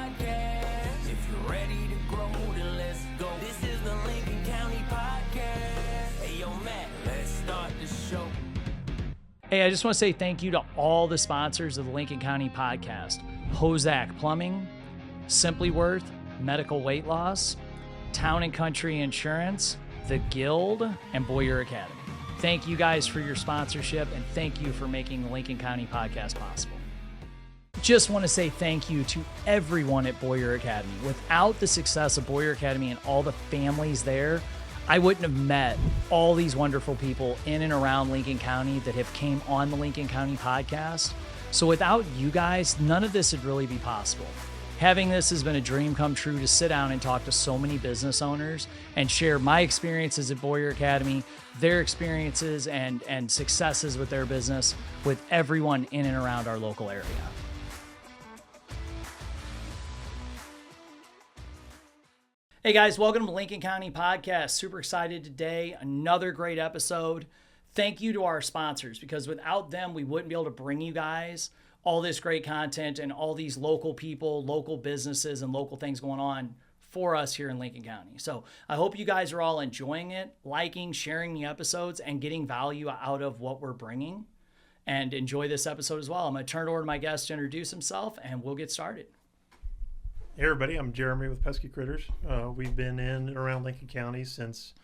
Podcast. If you're ready to grow, then let's go. This is the Lincoln County Podcast. Hey, yo, Matt, let's start the show. Hey, I just want to say thank you to all the sponsors of the Lincoln County Podcast. Hozak Plumbing, Simply Worth, Medical Weight Loss, Town and Country Insurance, The Guild, and Boyer Academy. Thank you guys for your sponsorship, and thank you for making the Lincoln County Podcast possible. Just want to say thank you to everyone at Boyer Academy. Without the success of Boyer Academy and all the families there, I wouldn't have met all these wonderful people in and around Lincoln County that have came on the Lincoln County Podcast. So without you guys, none of this would really be possible. Having this has been a dream come true to sit down and talk to so many business owners and share my experiences at Boyer Academy, their experiences and successes with their business with everyone in and around our local area. Hey guys, welcome to Lincoln County Podcast. Super excited today. Another great episode. Thank you to our sponsors, because without them, we wouldn't be able to bring you guys all this great content and all these local people, local businesses, and local things going on for us here in Lincoln County. So I hope you guys are all enjoying it, liking, sharing the episodes, and getting value out of what we're bringing. And enjoy this episode as well. I'm going to turn it over to my guest to introduce himself, and we'll get started. Hey everybody, I'm Jeremy with Pesky Critters. We've been in and around Lincoln County since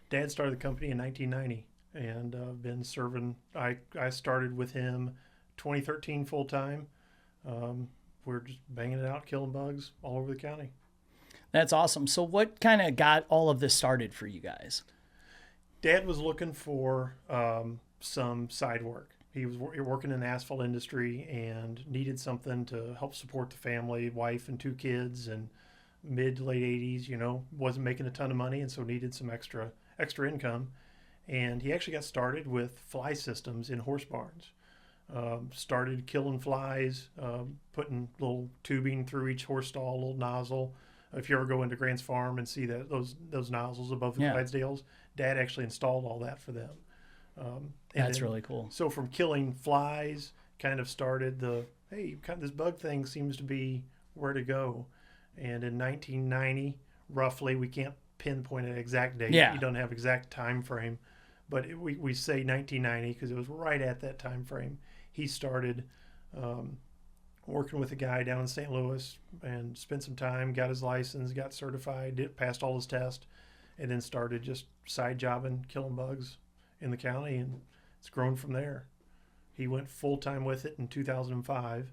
Dad started the company in 1990, and been serving. I started with him 2013 full time. We're just banging it out, killing bugs all over the county. That's awesome. So what kind of got all of this started for you guys? Dad was looking for some side work. He was working in the asphalt industry and needed something to help support the family, wife and 2 kids, and mid to late 80s, wasn't making a ton of money, and so needed some extra income. And he actually got started with fly systems in horse barns. Started killing flies, putting little tubing through each horse stall, a little nozzle. If you ever go into Grant's Farm and see that those nozzles above the Clydesdales, Dad actually installed all that for them. That's really cool. So from killing flies, kind of started this bug thing seems to be where to go. And in 1990, roughly, we can't pinpoint an exact date. Yeah. You don't have exact time frame, but we say 1990 because it was right at that time frame. He started working with a guy down in St. Louis and spent some time, got his license, got certified, passed all his tests, and then started just side jobbing, killing bugs in the county, and it's grown from there. He went full-time with it in 2005,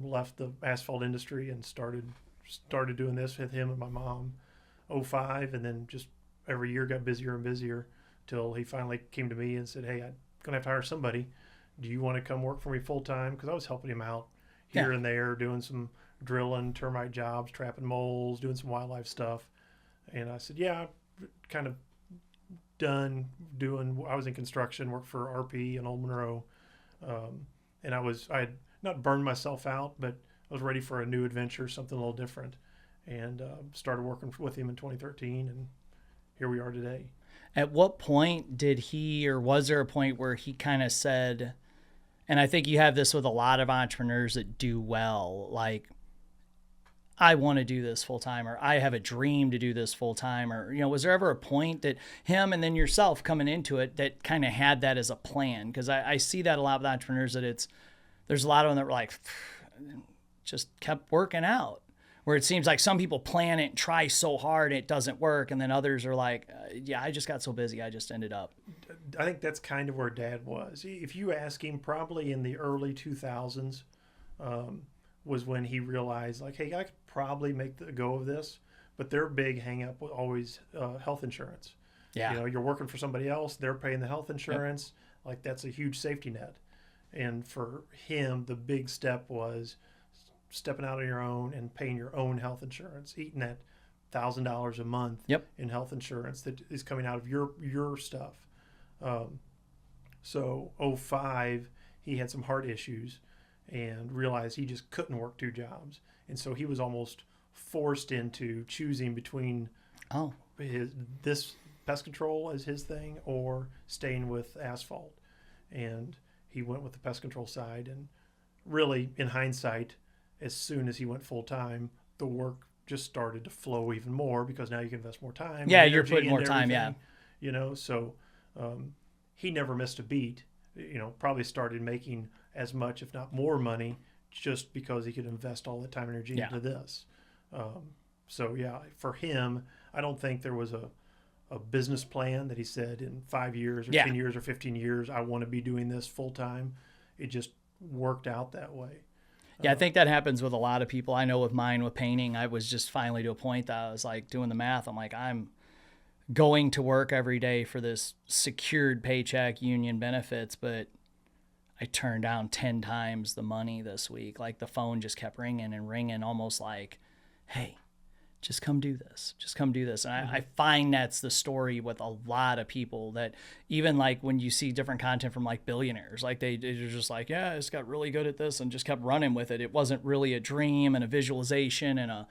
left the asphalt industry and started doing this with him and my mom 2005, and then just every year got busier and busier till he finally came to me and said, hey, I'm going to have to hire somebody. Do you want to come work for me full-time? Because I was helping him out here and there, doing some drilling, termite jobs, trapping moles, doing some wildlife stuff. And I said, yeah, kind of done doing. I was in construction, worked for RP in Old Monroe, and I had not burned myself out, but I was ready for a new adventure, something a little different, and started working with him in 2013, and here we are today. At what point did he, or was there a point where he kind of said, and I think you have this with a lot of entrepreneurs that do well, like, I want to do this full time, or I have a dream to do this full time, or, was there ever a point that him and then yourself coming into it that kind of had that as a plan? Because I see that a lot with entrepreneurs, that there's a lot of them that were like, just kept working out, where it seems like some people plan it and try so hard and it doesn't work. And then others are like, I just got so busy, I just ended up. I think that's kind of where Dad was. If you ask him, probably in the early 2000s, was when he realized, like, hey, I could probably make the go of this, but their big hang up was always health insurance. Yeah. You're working for somebody else, they're paying the health insurance. Yep. Like, that's a huge safety net. And for him, the big step was stepping out on your own and paying your own health insurance, eating that $1,000 a month in health insurance that is coming out of your stuff. So 2005, he had some heart issues and realized he just couldn't work 2 jobs. And so he was almost forced into choosing between this pest control as his thing or staying with asphalt. And he went with the pest control side. And really, in hindsight, as soon as he went full time, the work just started to flow even more because now you can invest more time. Yeah, and you're energy putting more into time, everything, You know, so he never missed a beat. You know, probably started making as much, if not more money, just because he could invest all that time and energy into this. So yeah, for him, I don't think there was a business plan that he said in 5 years or 10 years or 15 years, I want to be doing this full time. It just worked out that way. Yeah, I think that happens with a lot of people. I know with mine, with painting, I was just finally to a point that I was like doing the math. I'm like, I'm going to work every day for this secured paycheck, union benefits, but I turned down 10 times the money this week. Like the phone just kept ringing and ringing, almost like, hey, just come do this. Just come do this. And I find that's the story with a lot of people, that even like when you see different content from like billionaires, like they're just like, yeah, I just got really good at this and just kept running with it. It wasn't really a dream and a visualization and a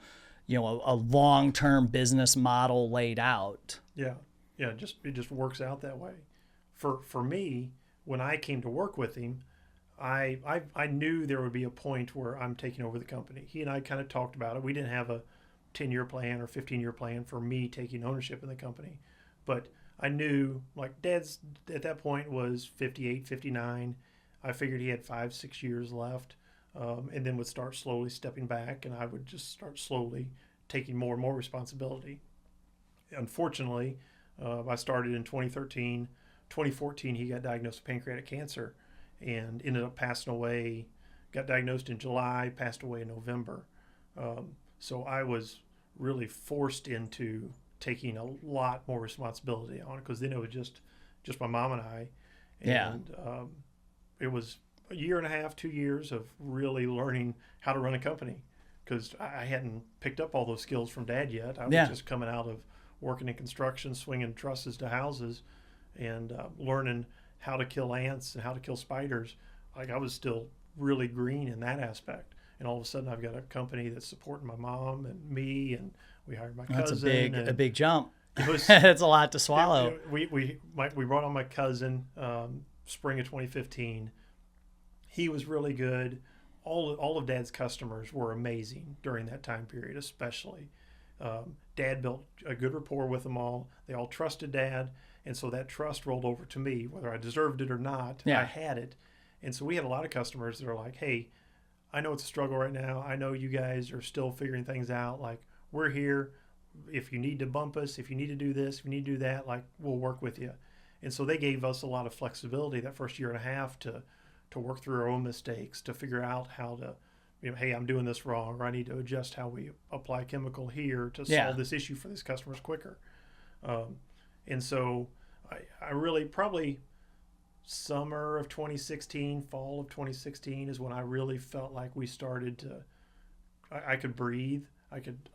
long-term business model laid out. Yeah. It just works out that way. For me, when I came to work with him, I knew there would be a point where I'm taking over the company. He and I kind of talked about it. We didn't have a 10-year plan or 15-year plan for me taking ownership in the company. But I knew, like, Dad's at that point was 58, 59. I figured he had 5-6 years left, and then would start slowly stepping back, and I would just start slowly taking more and more responsibility. Unfortunately, I started in 2013. 2014, he got diagnosed with pancreatic cancer and ended up passing away. Got diagnosed in July, passed away in November. So I was really forced into taking a lot more responsibility on it, because then it was just my mom and I. And it was a year and a half, 2 years of really learning how to run a company, because I hadn't picked up all those skills from Dad yet. I was just coming out of working in construction, swinging trusses to houses, and learning how to kill ants and how to kill spiders. Like, I was still really green in that aspect. And all of a sudden, I've got a company that's supporting my mom and me, and we hired my cousin. That's a big jump. It was, it's a lot to swallow. We brought on my cousin spring of 2015. He was really good. All of Dad's customers were amazing during that time period, especially. Dad built a good rapport with them all. They all trusted Dad, and so that trust rolled over to me, whether I deserved it or not. I had it. And so we had a lot of customers that are like, hey, I know it's a struggle right now. I know you guys are still figuring things out. Like, we're here. If you need to bump us, if you need to do this, if you need to do that, like, we'll work with you. And so they gave us a lot of flexibility that first year and a half to work through our own mistakes, to figure out how to, hey, I'm doing this wrong, or I need to adjust how we apply chemical here to solve this issue for these customers quicker. And so I really, probably summer of 2016, fall of 2016 is when I really felt like we started to, I could breathe.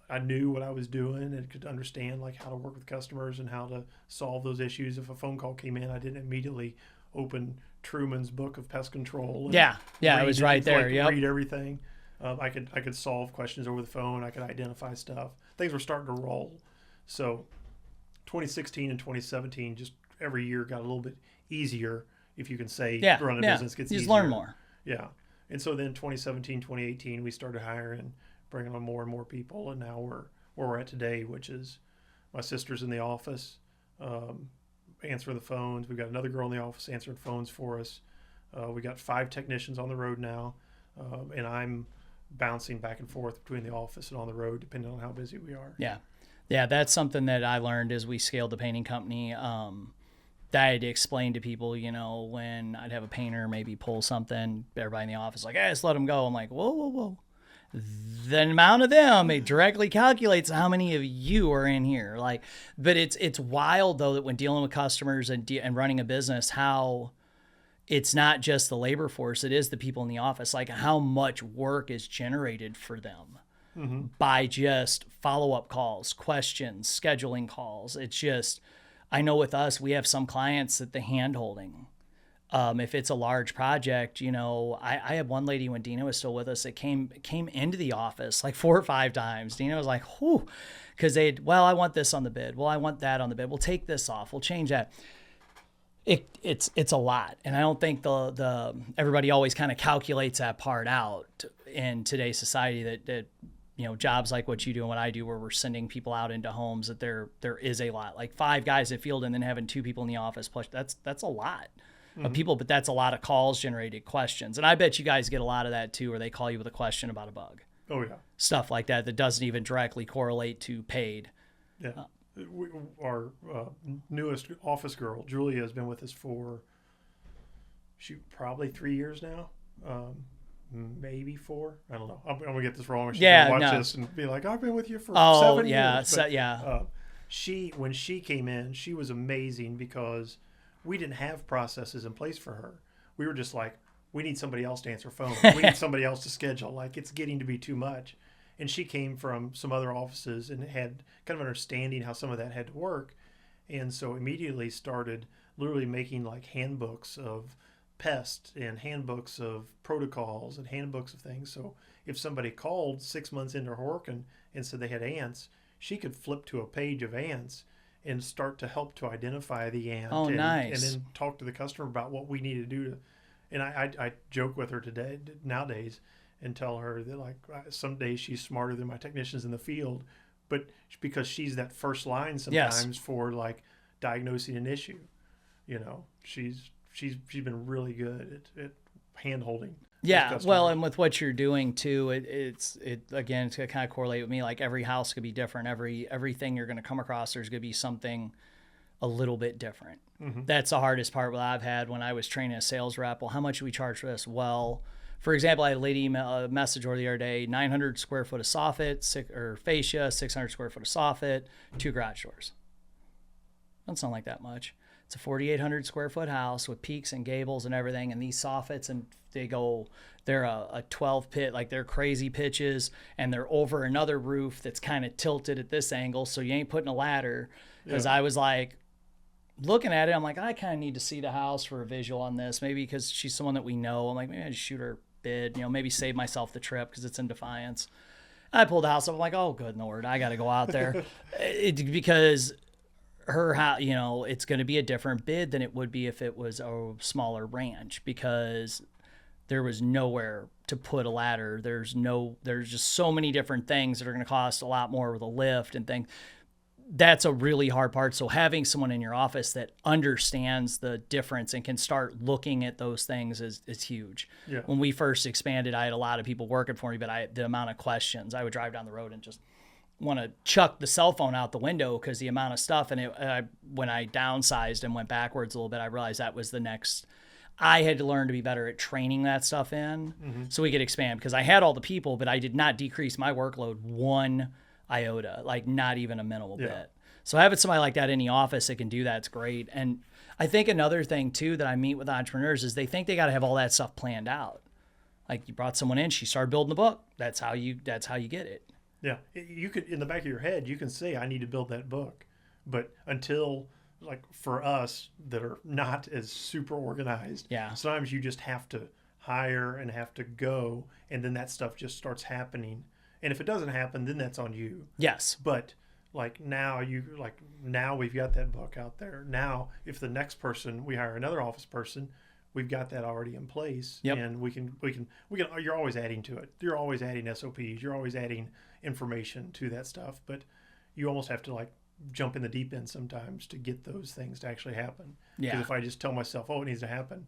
I knew what I was doing and could understand, like, how to work with customers and how to solve those issues. If a phone call came in, I didn't immediately open Truman's book of pest control. It was right there. Read everything. I could solve questions over the phone. I could identify stuff. Things were starting to roll. So 2016 and 2017, just every year got a little bit easier, if you can say run a business gets easier. You just learn more. Yeah. And so then 2017, 2018, we started hiring, bringing on more and more people, and now we're where we're at today, which is my sister's in the office, answering the phones. We've got another girl in the office answering phones for us. We got 5 technicians on the road now, and I'm bouncing back and forth between the office and on the road, depending on how busy we are. Yeah, that's something that I learned as we scaled the painting company. That I had to explain to people, when I'd have a painter maybe pull something, everybody in the office like, hey, just let them go. I'm like, whoa. The amount of them, it directly calculates how many of you are in here. Like, but it's wild though that when dealing with customers and running a business, how it's not just the labor force, it is the people in the office, like how much work is generated for them by just follow-up calls, questions, scheduling calls. It's just, I know with us, we have some clients that the hand-holding, if it's a large project, I had one lady when Dina was still with us that came into the office like 4 or 5 times. Dina was like, whew, because I want this on the bid. Well, I want that on the bid. We'll take this off. We'll change that. It's a lot. And I don't think the everybody always kind of calculates that part out. in today's society that jobs like what you do and what I do, where we're sending people out into homes, that there is a lot, like 5 guys at field and then having 2 people in the office. Plus that's a lot of people, but that's a lot of calls, generated questions. And I bet you guys get a lot of that too, where they call you with a question about a bug. Oh yeah. Stuff like that doesn't even directly correlate to paid. Yeah. Our newest office girl, Julia, has been with us for probably 3 years now. Maybe 4. I don't know. I'm gonna get this wrong. She's gonna watch this and be like, "I've been with you for 7 years." But, when she came in, she was amazing because we didn't have processes in place for her. We were just like, we need somebody else to answer phones. We need somebody else to schedule. Like, it's getting to be too much. And she came from some other offices and had kind of understanding how some of that had to work. And so immediately started literally making like handbooks of pests and handbooks of protocols and handbooks of things. So if somebody called 6 months into her work and said they had ants, she could flip to a page of ants and start to help to identify the ant. Oh, nice. And then talk to the customer about what we need to do to. And I joke with her nowadays and tell her that, like, some days she's smarter than my technicians in the field, but because she's that first line sometimes for like diagnosing an issue. She's been really good at hand holding. Yeah, well, and with what you're doing too, it's again, it's gonna kind of correlate with me. Like, every house could be different. Everything you're gonna come across, there's gonna be something a little bit different. Mm-hmm. That's the hardest part. What I've had when I was training a sales rep. Well, how much do we charge for this? Well, for example, I had a lady email a message over the other day: 900 square foot of soffit or fascia, 600 square foot of soffit, 2 garage doors. Doesn't sound like that much. It's a 4,800 square foot house with peaks and gables and everything. And these soffits, and they're a 12 pit, like they're crazy pitches, and they're over another roof that's kind of tilted at this angle. So you ain't putting a ladder. Because I was like, looking at it, I'm like, I kind of need to see the house for a visual on this. Maybe because she's someone that we know. I'm like, maybe I just shoot her a bid, maybe save myself the trip because it's in Defiance. I pulled the house up. I'm like, oh, good Lord, I got to go out there. Because her house, it's going to be a different bid than it would be if it was a smaller ranch, because there was nowhere to put a ladder. There's just so many different things that are going to cost a lot more with a lift and things. That's a really hard part. So having someone in your office that understands the difference and can start looking at those things is huge. Yeah. When we first expanded, I had a lot of people working for me, but the amount of questions, I would drive down the road and just want to chuck the cell phone out the window because the amount of stuff. And when I downsized and went backwards a little bit, I realized that was the next. I had to learn to be better at training that stuff in so we could expand, because I had all the people, but I did not decrease my workload one iota, like not even a minimal bit. So having somebody like that in the office that can do that's great. And I think another thing too that I meet with entrepreneurs is they think they got to have all that stuff planned out. Like, you brought someone in, she started building the book. That's how you get it. Yeah, you could, in the back of your head, you can say, I need to build that book. But until, like, for us that are not as super organized, sometimes you just have to hire and have to go, and then that stuff just starts happening. And if it doesn't happen, then that's on you. Yes. But now we've got that book out there. Now, if the next person, we hire another office person, we've got that already in place. Yep. And we can, you're always adding to it. You're always adding SOPs. You're always adding information to that stuff. But you almost have to jump in the deep end sometimes to get those things to actually happen. Yeah. Because if I just tell myself, oh, it needs to happen,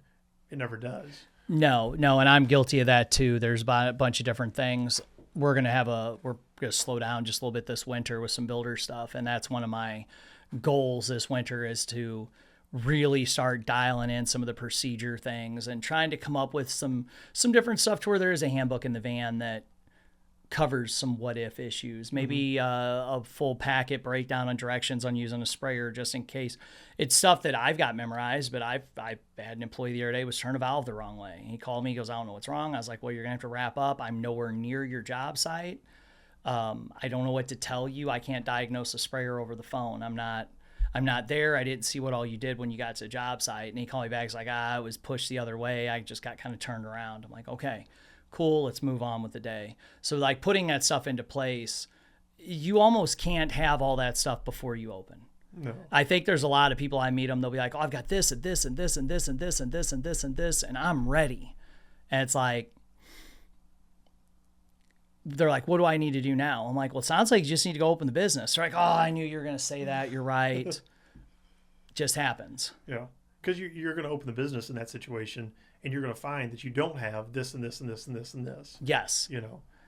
it never does. No. And I'm guilty of that too. There's a bunch of different things. We're going to slow down just a little bit this winter with some builder stuff. And that's one of my goals this winter, is to really start dialing in some of the procedure things and trying to come up with some different stuff to where there is a handbook in the van that covers some what if issues, maybe a full packet breakdown on directions on using a sprayer, just in case. It's stuff that I've got memorized, but I had an employee the other day was turning a valve the wrong way. He called me, he goes, I don't know what's wrong. I was like, well, you're gonna have to wrap up. I'm nowhere near your job site. I don't know what to tell you. I can't diagnose a sprayer over the phone. I'm not there. I didn't see what all you did when you got to the job site. And he called me back. He's like, it was pushed the other way. I just got kind of turned around. I'm like, okay, cool. Let's move on with the day. So putting that stuff into place, you almost can't have all that stuff before you open. No. I think there's a lot of people, I meet them, they'll be like, oh, I've got this and this and this and this and this and this and this and this, and I'm ready. And it's like, they're like, what do I need to do now? I'm like, well, it sounds like you just need to go open the business. They're like, oh, I knew you were going to say that. You're right. Just happens. Yeah. Because you're going to open the business in that situation, and you're going to find that you don't have this and this and this and this and this. Yes.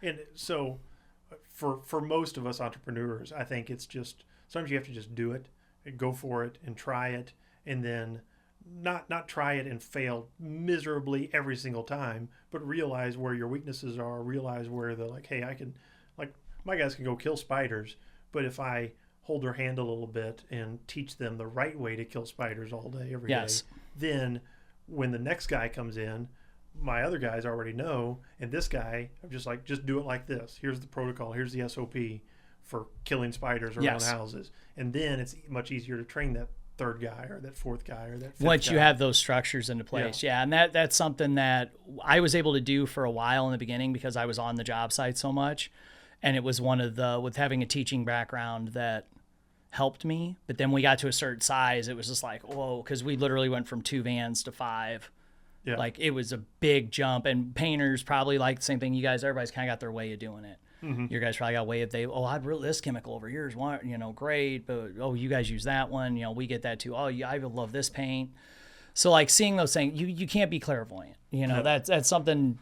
And so for most of us entrepreneurs, I think it's just sometimes you have to just do it, and go for it, and try it, and then not try it and fail miserably every single time, but realize where your weaknesses are, realize where hey, I can, my guys can go kill spiders, but if I hold their hand a little bit and teach them the right way to kill spiders all day, every day, then when the next guy comes in, my other guys already know, and this guy, I'm just do it like this. Here's the protocol. Here's the SOP for killing spiders around houses. And then it's much easier to train that third guy or that fourth guy or that fifth once guy. You have those structures into place. Yeah. And that's something that I was able to do for a while in the beginning because I was on the job site so much. And it was with having a teaching background that helped me. But then we got to a certain size, it was just like, whoa, because we literally went from 2 vans to 5. Yeah. Like it was a big jump, and painters probably like the same thing. Everybody's kind of got their way of doing it. Mm-hmm. Your guys probably got a way of I'd really, this chemical over here is one, great, but you guys use that one, we get that too. Oh, yeah, I love this paint. So like seeing those things, you can't be clairvoyant. That's something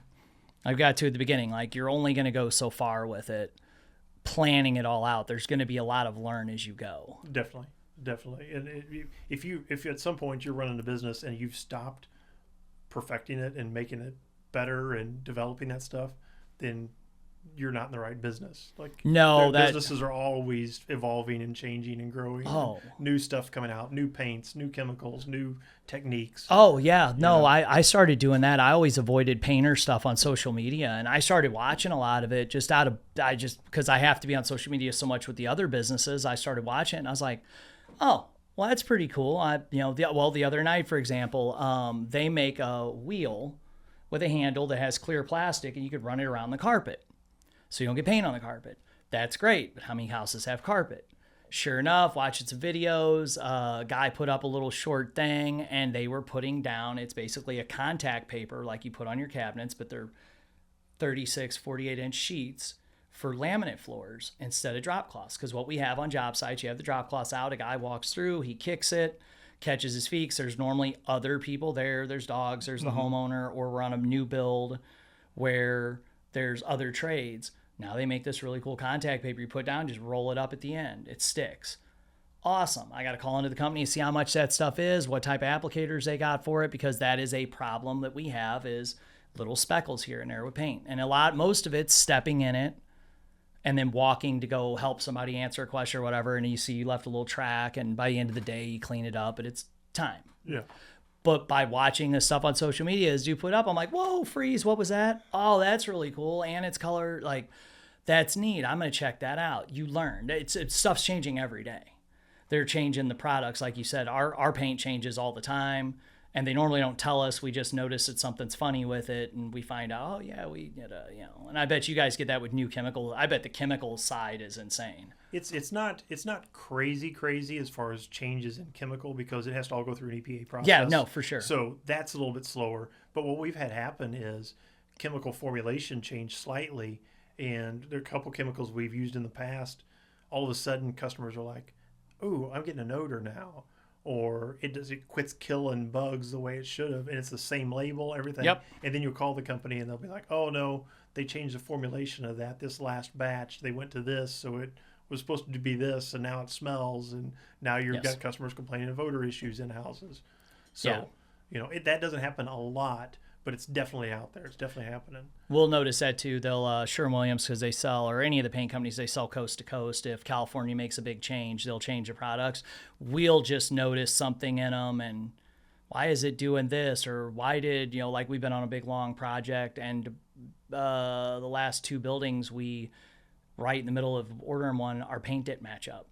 I've got to at the beginning. Like you're only going to go so far with it. Planning it all out, there's going to be a lot of learn as you go. Definitely. And if at some point you're running a business and you've stopped perfecting it and making it better and developing that stuff, then you're not in the right business. Businesses are always evolving and changing and growing. New stuff coming out, new paints, new chemicals, new techniques. Oh yeah. No, I started doing that. I always avoided painter stuff on social media, and I started watching a lot of it just because I have to be on social media so much with the other businesses. I started watching it and I was like, oh, well, that's pretty cool. The other night, for example, they make a wheel with a handle that has clear plastic, and you could run it around the carpet, so you don't get paint on the carpet. That's great, but how many houses have carpet? Sure enough, watching some videos, a guy put up a little short thing, and they were putting down, it's basically a contact paper like you put on your cabinets, but they're 36, 48-inch sheets for laminate floors instead of drop cloths. Because what we have on job sites, you have the drop cloths out, a guy walks through, he kicks it, catches his feet. There's normally other people there. There's dogs, there's the homeowner, or we're on a new build where there's other trades. Now they make this really cool contact paper you put down, just roll it up at the end. It sticks. Awesome. I got to call into the company and see how much that stuff is, what type of applicators they got for it, because that is a problem that we have, is little speckles here and there with paint. And most of it's stepping in it and then walking to go help somebody answer a question or whatever. And you left a little track, and by the end of the day, you clean it up, but it's time. Yeah. But by watching this stuff on social media, as you put up, I'm like, whoa, freeze, what was that? Oh, that's really cool. And it's color, that's neat. I'm going to check that out. You learned. It's stuff's changing every day. They're changing the products. Like you said, our paint changes all the time, and they normally don't tell us. We just notice that something's funny with it, and we find out, oh yeah, we did and I bet you guys get that with new chemical. I bet the chemical side is insane. It's not crazy as far as changes in chemical, because it has to all go through an EPA process. Yeah, no, for sure. So that's a little bit slower. But what we've had happen is chemical formulation changed slightly, and there are a couple chemicals we've used in the past. All of a sudden, customers are like, "Ooh, I'm getting an odor now," or it quits killing bugs the way it should have, and it's the same label, everything. Yep. And then you call the company, and they'll be like, "Oh no, they changed the formulation of that. This last batch, they went to this, so it was supposed to be this, and now it smells." And now you've got customers complaining of odor issues in houses. So, that doesn't happen a lot, but it's definitely out there. It's definitely happening. We'll notice that too. They'll Sherwin-Williams, because they sell, or any of the paint companies, they sell coast to coast. If California makes a big change, they'll change the products. We'll just notice something in them, and why is it doing this? Or why did, like we've been on a big long project, and the last 2 buildings, we right in the middle of ordering one, our paint didn't match up.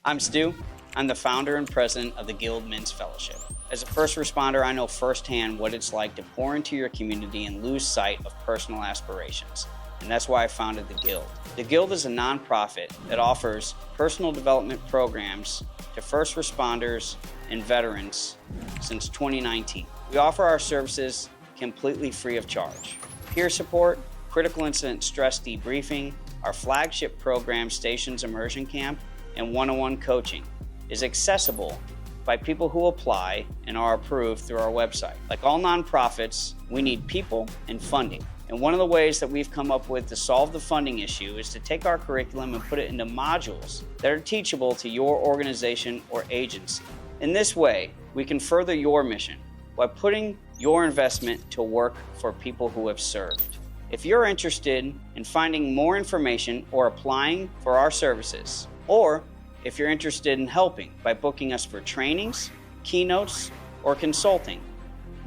I'm Stu. I'm the founder and president of the Guild Men's Fellowship. As a first responder, I know firsthand what it's like to pour into your community and lose sight of personal aspirations. And that's why I founded the Guild. The Guild is a nonprofit that offers personal development programs to first responders and veterans since 2019. We offer our services completely free of charge. Peer support, critical incident stress debriefing, our flagship program, Stations Immersion Camp, and one-on-one coaching is accessible by people who apply and are approved through our website. Like all nonprofits, we need people and funding. And one of the ways that we've come up with to solve the funding issue is to take our curriculum and put it into modules that are teachable to your organization or agency. In this way, we can further your mission by putting your investment to work for people who have served. If you're interested in finding more information or applying for our services, or if you're interested in helping by booking us for trainings, keynotes, or consulting,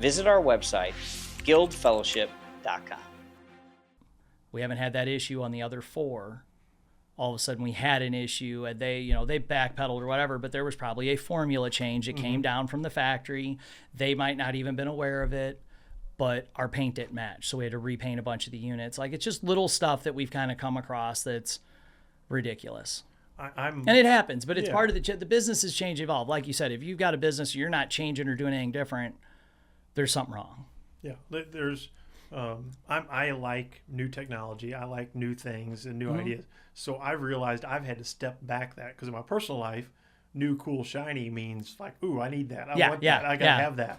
visit our website, guildfellowship.com. We haven't had that issue on the other 4. All of a sudden we had an issue and they backpedaled or whatever, but there was probably a formula change that came down from the factory. They might not even been aware of it, but our paint didn't match. So we had to repaint a bunch of the units. Like, it's just little stuff that we've kind of come across that's ridiculous. And it happens, but it's part of the business is change, evolve. Like you said, if you've got a business, you're not changing or doing anything different, there's something wrong. Yeah, there's. I like new technology. I like new things and new ideas. So I've realized I've had to step back that, because in my personal life, new, cool, shiny means like, ooh, I need that. I want that. I gotta have that.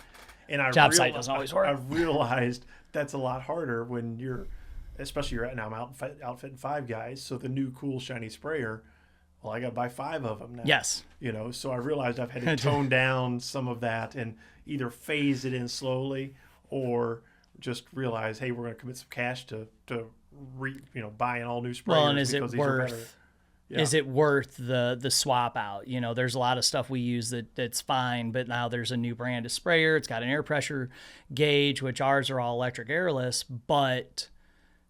And Job site doesn't always work. I've realized that's a lot harder when especially now I'm outfitting 5 guys. So the new, cool, shiny sprayer, well, I got to buy 5 of them now. Yes. So I realized I've had to tone down some of that and either phase it in slowly or just realize, hey, we're going to commit some cash to buying all new sprayers. Well, and is it worth? Yeah. Is it worth the swap out? There's a lot of stuff we use that's fine, but now there's a new brand of sprayer. It's got an air pressure gauge, which ours are all electric airless, but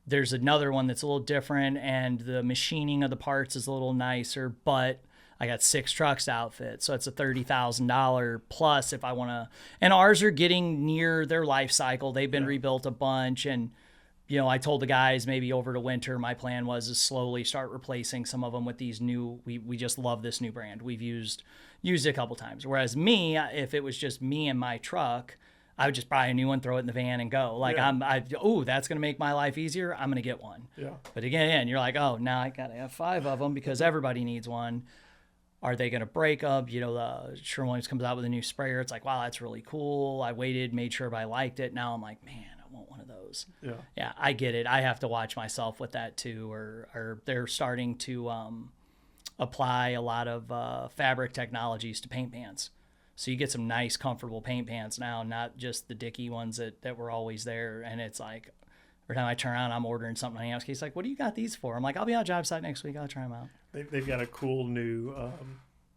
there's another one that's a little different, and the machining of the parts is a little nicer, but I got 6 trucks to outfit, so it's a $30,000 plus if I want to. And ours are getting near their life cycle. They've been rebuilt a bunch, and I told the guys maybe over the winter, my plan was to slowly start replacing some of them with these new. We just love this new brand. We've used it a couple times. Whereas me, if it was just me and my truck, I would just buy a new one, throw it in the van, and go. Like, that's going to make my life easier. I'm going to get one. Yeah. But again, you're like, oh, now I got to have 5 of them because everybody needs one. Are they going to break up? The Sherwin-Williams comes out with a new sprayer. It's like, wow, that's really cool. I waited, made sure I liked it. Now I'm like, man, I want one of those. Yeah, I get it. I have to watch myself with that too. Or they're starting to apply a lot of fabric technologies to paint pans. So you get some nice, comfortable paint pans now, not just the dicky ones that were always there. And it's like, every time I turn around, I'm ordering something on Amazon. He's like, what do you got these for? I'm like, I'll be on a job site next week. I'll try them out. They've got a cool new,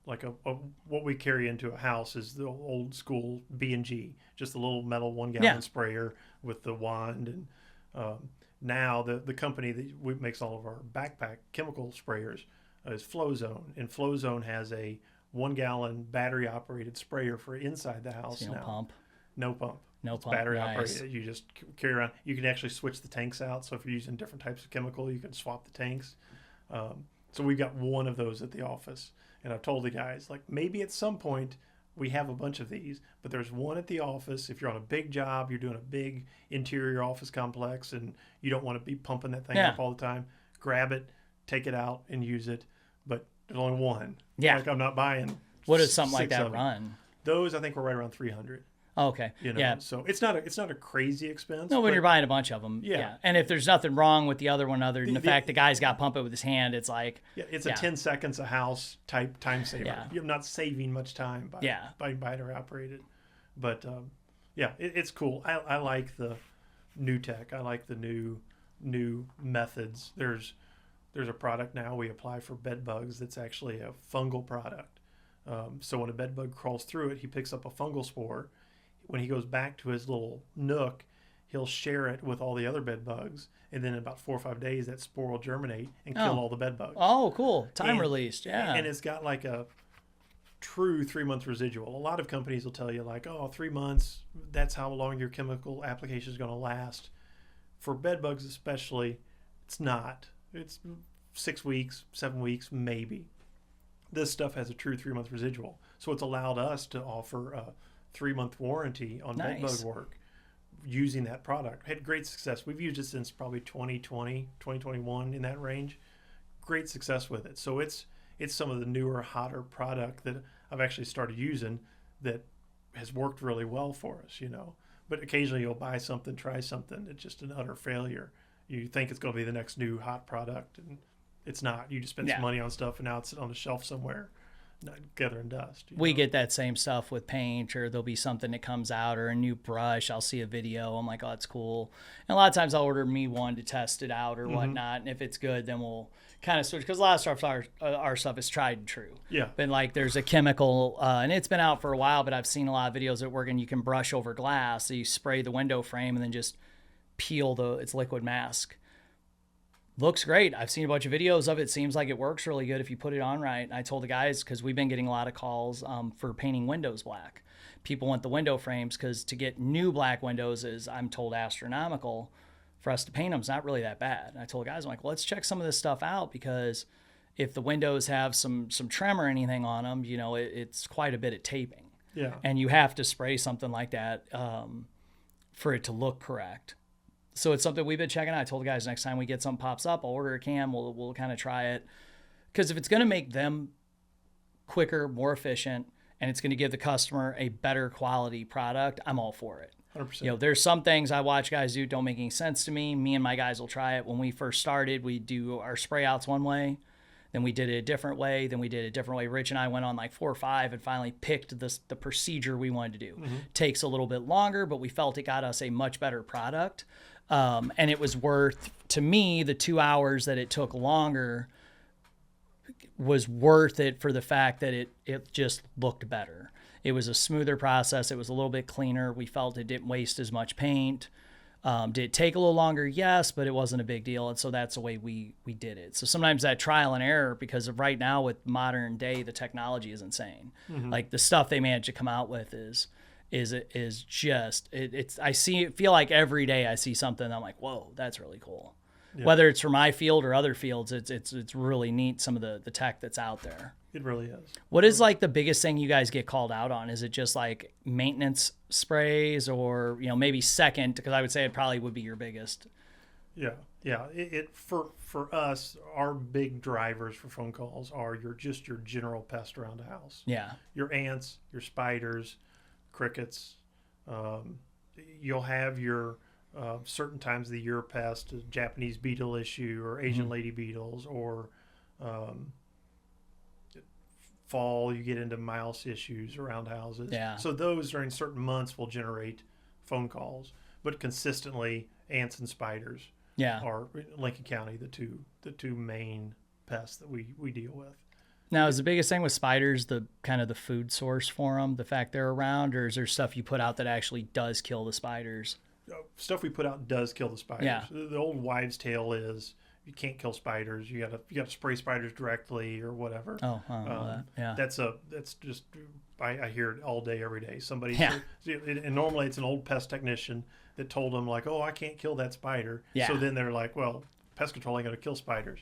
what we carry into a house is the old school B&G, just a little metal 1-gallon sprayer with the wand. And now the company that makes all of our backpack chemical sprayers is Flowzone. And Flowzone has a 1-gallon battery operated sprayer for inside the house. So now. Pump. No pump. No pump. Battery nice. operated. You just carry around. You can actually switch the tanks out. So if you're using different types of chemical, you can swap the tanks. So we've got one of those at the office. And I've told the guys, like, maybe at some point we have a bunch of these, but there's one at the office. If you're on a big job, you're doing a big interior office complex, and you don't want to be pumping that thing up all the time, grab it, take it out, and use it. But there's only one. Yeah. Like, I'm not buying. What does something like that run? Those, I think, we're right around 300. Oh, okay. Yeah. So it's not a crazy expense. No, when you're buying a bunch of them. Yeah. And if there's nothing wrong with the other one other than the fact the guy's got to pump it with his hand, it's like. Yeah, it's a 10 seconds a house type time saver. Yeah. You're not saving much time by battery operated. But it's cool. I like the new tech. I like the new methods. There's a product now we apply for bed bugs that's actually a fungal product. So when a bed bug crawls through it, he picks up a fungal spore. When he goes back to his little nook, he'll share it with all the other bed bugs, and then in about 4 or 5 days, that spore will germinate and kill all the bed bugs. Oh, cool. Released, yeah. And it's got like a true 3-month residual. A lot of companies will tell you like, 3 months, that's how long your chemical application is going to last. For bed bugs especially, it's not. It's 6 weeks, 7 weeks, maybe. This stuff has a true 3-month residual. So it's allowed us to offer a 3-month warranty on bed bug work. using that product. Had great success. We've used it since probably 2020, 2021, in that range. Great success with it. So it's some of the newer, hotter product that I've actually started using that has worked really well for us, you know. But occasionally you'll buy something, try something, it's just an utter failure. You think it's going to be the next new hot product, and it's not. You just spend some money on stuff, and now it's on the shelf somewhere, not gathering dust. We get that same stuff with paint, or there'll be something that comes out, or a new brush. I'll see a video. I'm like, oh, that's cool. And a lot of times I'll order me one to test it out or whatnot. And if it's good, then we'll kind of switch, because a lot of stuff, our stuff is tried and true. Yeah. But like there's a chemical, and it's been out for a while, but I've seen a lot of videos that work, and you can brush over glass. So you spray the window frame and then just peel its liquid mask. Looks great. I've seen a bunch of videos of it. Seems like it works really good if you put it on right. And I told the guys, because we've been getting a lot of calls for painting windows black. People want the window frames, because to get new black windows is, I'm told, astronomical. For us to paint them, it's not really that bad. And I told the guys, I'm like, well, let's check some of this stuff out, because if the windows have some trim or anything on them, you know, it's quite a bit of taping. Yeah. And you have to spray something like that for it to look correct. So it's something we've been checking out. I told the guys, next time we get something pops up, I'll order a can. We'll kind of try it, because if it's going to make them quicker, more efficient, and it's going to give the customer a better quality product, I'm all for it. 100%. You know, there's some things I watch guys do don't make any sense to me. Me and my guys will try it. When we first started, we do our spray outs one way, then we did it a different way, then we did it a different way. Rich and I went on like 4 or 5 and finally picked the procedure we wanted to do. Takes a little bit longer, but we felt it got us a much better product. And it was worth, to me, the 2 hours that it took longer was worth it for the fact that it just looked better. It was a smoother process. It was a little bit cleaner. We felt it didn't waste as much paint. Did it take a little longer? Yes, but it wasn't a big deal. And so that's the way we did it. So sometimes that trial and error, because of right now with modern day, the technology is insane. Like the stuff they managed to come out with is just, I feel like every day I see something, I'm like, whoa, that's really cool. Yeah. Whether it's for my field or other fields, it's really neat, some of the tech that's out there. It really is. What is like the biggest thing you guys get called out on? Is it just like maintenance sprays, or, you know, maybe second, because I would say it probably would be your biggest. Yeah. For us, our big drivers for phone calls are your general pest around the house. Yeah. Your ants, your spiders, crickets. You'll have your certain times of the year pest, a Japanese beetle issue, or Asian lady beetles, or fall, you get into mouse issues around houses. Yeah. So those during certain months will generate phone calls, but consistently ants and spiders are in Lincoln County the two main pests that we deal with. Now, is the biggest thing with spiders the kind of the food source for them, the fact they're around, or is there stuff you put out that actually does kill the spiders? Stuff we put out does kill the spiders. Yeah. The old wives' tale is you can't kill spiders. You gotta spray spiders directly or whatever. Oh, I don't know that. Yeah. That's just, I hear it all day, every day. Somebody, Yeah. And normally it's an old pest technician that told them like, oh, I can't kill that spider. Yeah. So then they're like, well, pest control ain't gonna kill spiders.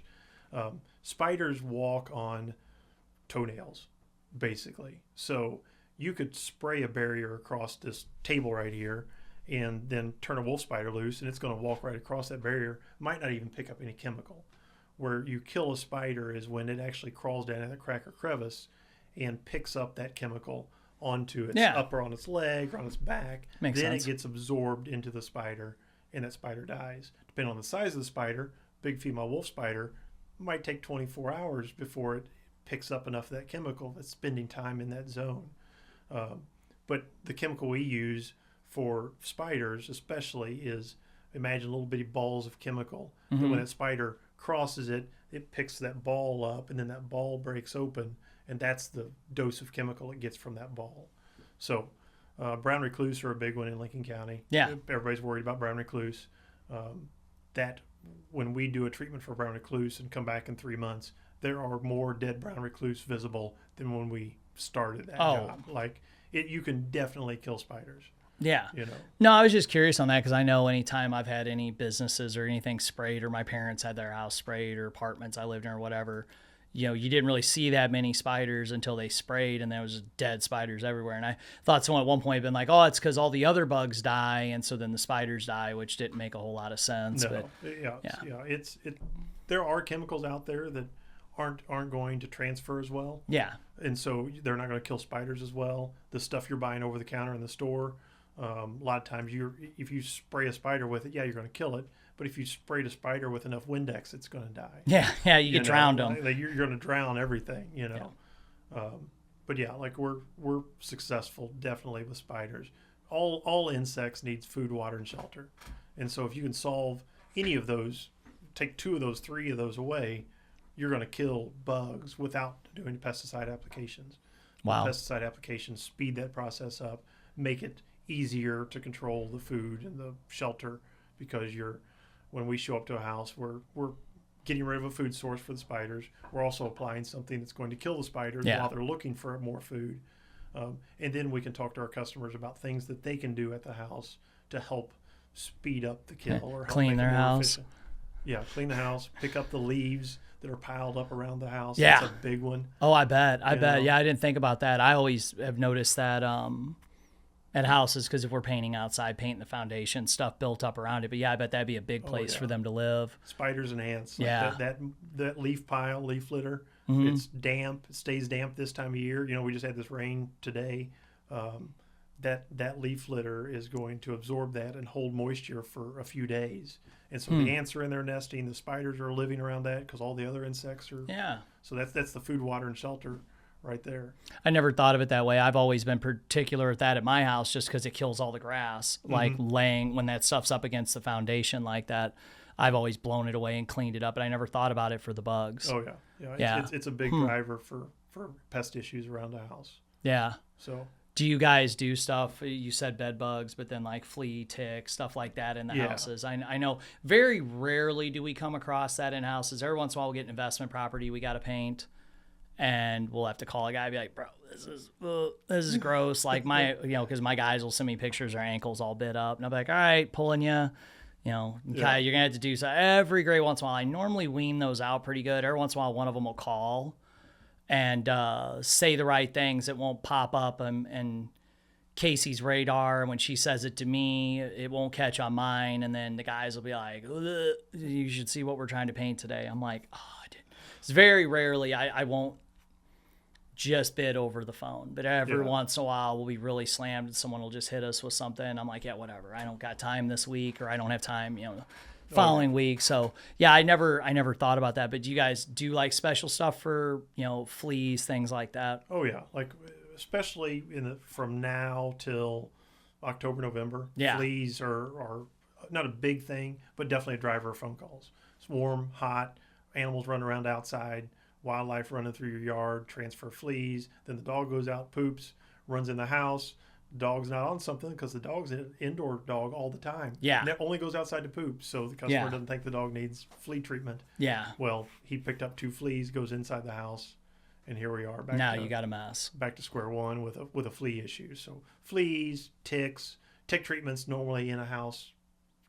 Spiders walk on toenails, basically. So you could spray a barrier across this table right here, and then turn a wolf spider loose, and it's going to walk right across that barrier, might not even pick up any chemical. Where you kill a spider is when it actually crawls down in the crack or crevice and picks up that chemical onto its upper on its leg or on its back. Makes then sense. It gets absorbed into the spider, and that spider dies. Depending on the size of the spider, big female wolf spider might take 24 hours before it picks up enough of that chemical that's spending time in that zone. But the chemical we use for spiders especially is, imagine little bitty balls of chemical. And when that spider crosses it, it picks that ball up, and then that ball breaks open, and that's the dose of chemical it gets from that ball. So brown recluse are a big one in Lincoln County. Yeah. Everybody's worried about brown recluse. That when we do a treatment for brown recluse and come back in 3 months, there are more dead brown recluse visible than when we started that job. Like you can definitely kill spiders. Yeah. You know. No, I was just curious on that, because I know anytime I've had any businesses or anything sprayed, or my parents had their house sprayed, or apartments I lived in or whatever, you didn't really see that many spiders until they sprayed, and there was dead spiders everywhere. And I thought someone at one point had been like, oh, it's because all the other bugs die, and so then the spiders die, which didn't make a whole lot of sense. No, but there are chemicals out there that aren't going to transfer as well. Yeah. And so they're not going to kill spiders as well. The stuff you're buying over the counter in the store, a lot of times if you spray a spider with it, you're going to kill it. But if you sprayed a spider with enough Windex, it's going to die. Yeah, you get drowned them. You're going to drown everything, But like we're successful definitely with spiders. All insects needs food, water, and shelter. And so if you can solve any of those, take 2 of those, 3 of those away, you're going to kill bugs without doing pesticide applications. Wow. The pesticide applications speed that process up, make it easier to control the food and the shelter, because when we show up to a house, we're getting rid of a food source for the spiders. We're also applying something that's going to kill the spiders while they're looking for more food. And then we can talk to our customers about things that they can do at the house to help speed up the kill or help clean make their it more house. efficient. Yeah, clean the house, pick up the leaves that are piled up around the house. Yeah. That's a big one. Oh, I bet. know? Yeah, I didn't think about that. I always have noticed that at houses, because if we're painting outside, painting the foundation, stuff built up around it. But yeah, I bet that'd be a big place for them to live. Spiders and ants. Yeah. That leaf pile, leaf litter, Mm-hmm. it's damp. It stays damp this time of year. We just had this rain today. That leaf litter is going to absorb that and hold moisture for a few days. And so the ants are in there nesting. The spiders are living around that because all the other insects are. Yeah. So that's the food, water, and shelter right there. I never thought of it that way. I've always been particular with that at my house, just because it kills all the grass. Like laying, when that stuff's up against the foundation like that, I've always blown it away and cleaned it up, but I never thought about it for the bugs. Oh yeah. It's a big driver for pest issues around the house. Yeah. So do you guys do stuff? You said bed bugs, but then like flea, tick, stuff like that in the houses. I know very rarely do we come across that in houses. Every once in a while we'll get an investment property we got to paint, and we'll have to call a guy and be like, bro, this is gross. Like because my guys will send me pictures, their ankles all bit up, and I'll be like, all right, pulling you. You're gonna have to do so every great once in a while. I normally wean those out pretty good. Every once in a while, one of them will call and say the right things. It won't pop up and Casey's radar. And when she says it to me, it won't catch on mine. And then the guys will be like, ugh, you should see what we're trying to paint today. I'm like, it's very rarely I won't just bid over the phone, but every once in a while we'll be really slammed and someone will just hit us with something. I'm like, yeah, whatever. I don't got time this week, or I don't have time, following week. So yeah, I never thought about that. But do you guys do like special stuff for, fleas, things like that? Oh yeah. Like especially from now till October, November, fleas are not a big thing, but definitely a driver of phone calls. It's warm, hot, animals running around outside, wildlife running through your yard, transfer fleas. Then the dog goes out, poops, runs in the house. Dog's not on something because the dog's an indoor dog all the time. Yeah. And it only goes outside to poop, so the customer doesn't think the dog needs flea treatment. Yeah. Well, he picked up 2 fleas, goes inside the house, and here we are. You got a mess. Back to square one with a flea issue. So fleas, ticks, tick treatments normally in a house.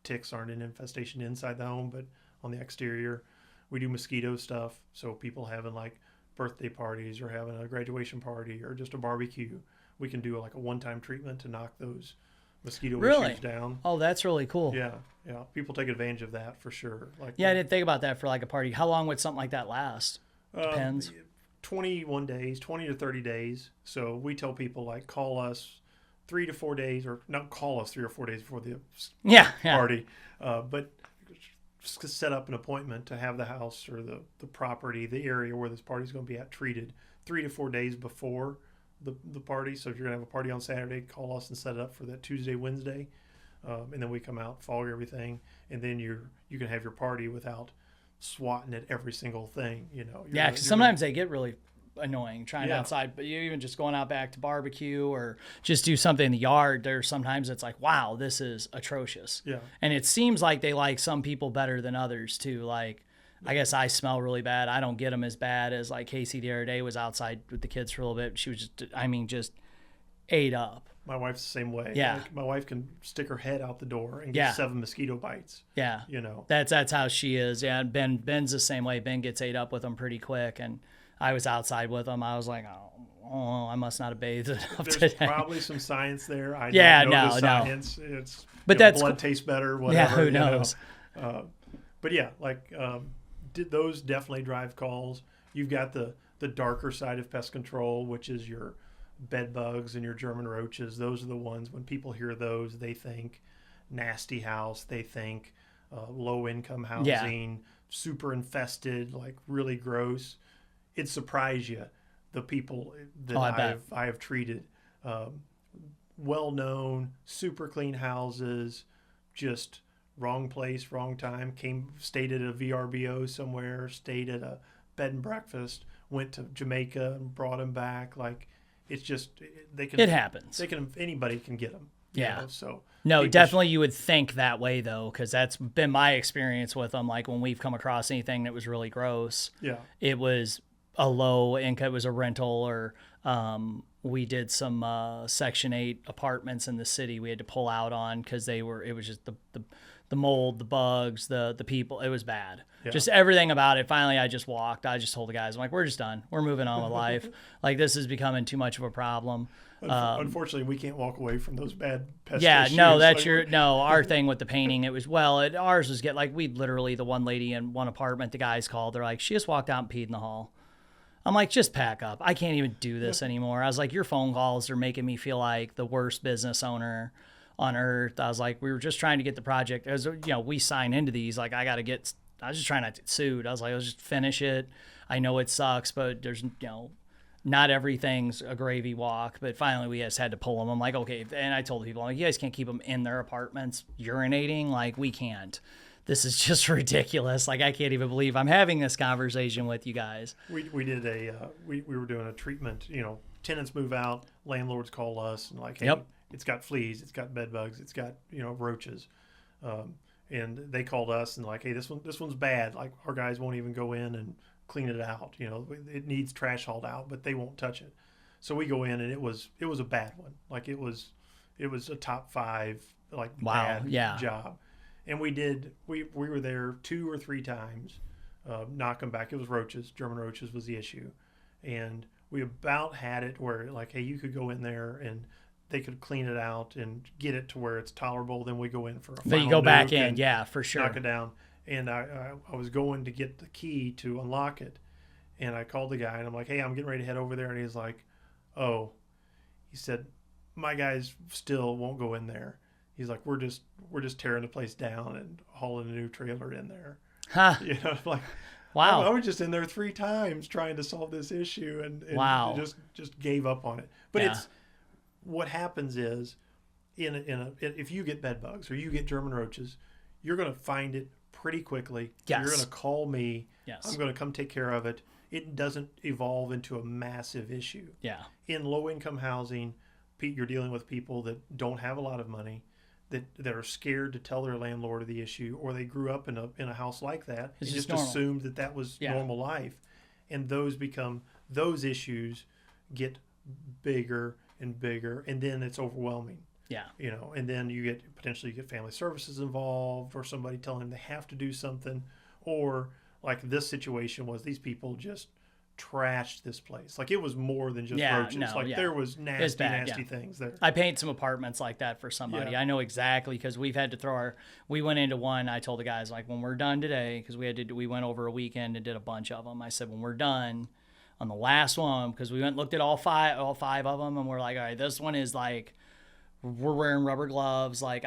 Ticks aren't an infestation inside the home, but on the exterior. We do mosquito stuff, so people having like birthday parties or having a graduation party or just a barbecue, we can do like a one-time treatment to knock those mosquito issues down. Oh, that's really cool. Yeah. People take advantage of that for sure. I didn't think about that for like a party. How long would something like that last? Depends. 21 days, 20 to 30 days. So we tell people like call us 3 to 4 days, or not call us 3 or 4 days before the party, but set up an appointment to have the house or the property, the area where this party is going to be at, treated 3 to 4 days before the party. So if you're going to have a party on Saturday, call us and set it up for that Tuesday, Wednesday, and then we come out, fog everything, and then you can have your party without swatting at every single thing. Because sometimes they get really annoying trying outside, but you even just going out back to barbecue or just do something in the yard, there's sometimes it's like, wow, this is atrocious. And it seems like they like some people better than others too. Like, I guess I smell really bad. I don't get them as bad as like Casey the other day was outside with the kids for a little bit. She was just ate up. My wife's the same way. Yeah. Like, my wife can stick her head out the door and Yeah. get 7 mosquito bites. Yeah. You know. That's how she is. Yeah. And Ben's the same way. Ben gets ate up with them pretty quick. And I was outside with him. I was like, oh, I must not have bathed enough There's today. probably some science there. I Yeah, don't know no, the science. It's, but you know, that's blood tastes better, whatever. Yeah, who you know. knows? But yeah, like did those definitely drive calls. You've got the darker side of pest control, which is your bed bugs and your German roaches. Those are the ones, when people hear those, they think nasty house, they think low income housing, super infested, like really gross. It surprised you, the people that I have treated. Well known, super clean houses, just wrong place, wrong time. Stayed at a VRBO somewhere, stayed at a bed and breakfast, went to Jamaica and brought them back. Like, it's just, it happens. Anybody can get them. Yeah. Know? So no, definitely you would think that way though, because that's been my experience with them. Like when we've come across anything that was really gross, it was a low income, it was a rental, or we did some Section 8 apartments in the city we had to pull out on because it was just the mold, the bugs, the people. It was bad. Yeah. Just everything about it. Finally, I just walked. I just told the guys, I'm like, we're just done. We're moving on with life. Like, this is becoming too much of a problem. Unfortunately, we can't walk away from those bad pest issues. No, that's like, our thing with the painting. It was, ours was we literally, the one lady in one apartment, the guys called. They're like, she just walked out and peed in the hall. I'm like, just pack up. I can't even do this anymore. I was like, your phone calls are making me feel like the worst business owner on earth. I was like, we were just trying to get the project. As we sign into these. Like, I was just trying not to get sued. I was like, let's just finish it. I know it sucks, but there's, not everything's a gravy walk. But finally, we just had to pull them. I'm like, okay. And I told the people, I'm like, you guys can't keep them in their apartments urinating. Like, we can't. This is just ridiculous. Like, I can't even believe I'm having this conversation with you guys. We did we were doing a treatment. Tenants move out, landlords call us and like, hey, it's got fleas, it's got bed bugs, it's got roaches, and they called us and like, hey, this one's bad. Like, our guys won't even go in and clean it out. It needs trash hauled out, but they won't touch it. So we go in and it was a bad one. Like, it was a top 5 bad job. And we were there 2 or 3 times, knock them back. It was roaches. German roaches was the issue. And we about had it where, like, hey, you could go in there and they could clean it out and get it to where it's tolerable. Then we go in for a final Then you go back in, for sure. Knock it down. And I was going to get the key to unlock it. And I called the guy and I'm like, hey, I'm getting ready to head over there. And he's like, oh, he said, my guys still won't go in there. He's like, we're just tearing the place down and hauling a new trailer in there. Huh. Like, wow. I was just in there 3 times trying to solve this issue and wow. just gave up on it. But it's what happens is if you get bed bugs or you get German roaches, you're going to find it pretty quickly. Yes. You're going to call me. Yes. I'm going to come take care of it. It doesn't evolve into a massive issue. Yeah. In low income housing, you're dealing with people that don't have a lot of money, that are scared to tell their landlord of the issue, or they grew up in a house like that and just assumed that was normal life. And those issues get bigger and bigger, and then it's overwhelming. Yeah. And then potentially you get family services involved, or somebody telling them they have to do something, or like this situation was these people just trashed this place. Like, it was more than just roaches. There was nasty things there. I paint some apartments like that for somebody. Yeah. I know exactly, because we've had to we went into one. I told the guys, like, when we're done today, because we went over a weekend and did a bunch of them. I said, when we're done on the last one, because we went and looked at all five of them, and we're like, all right, this one is like, we're wearing rubber gloves. Like,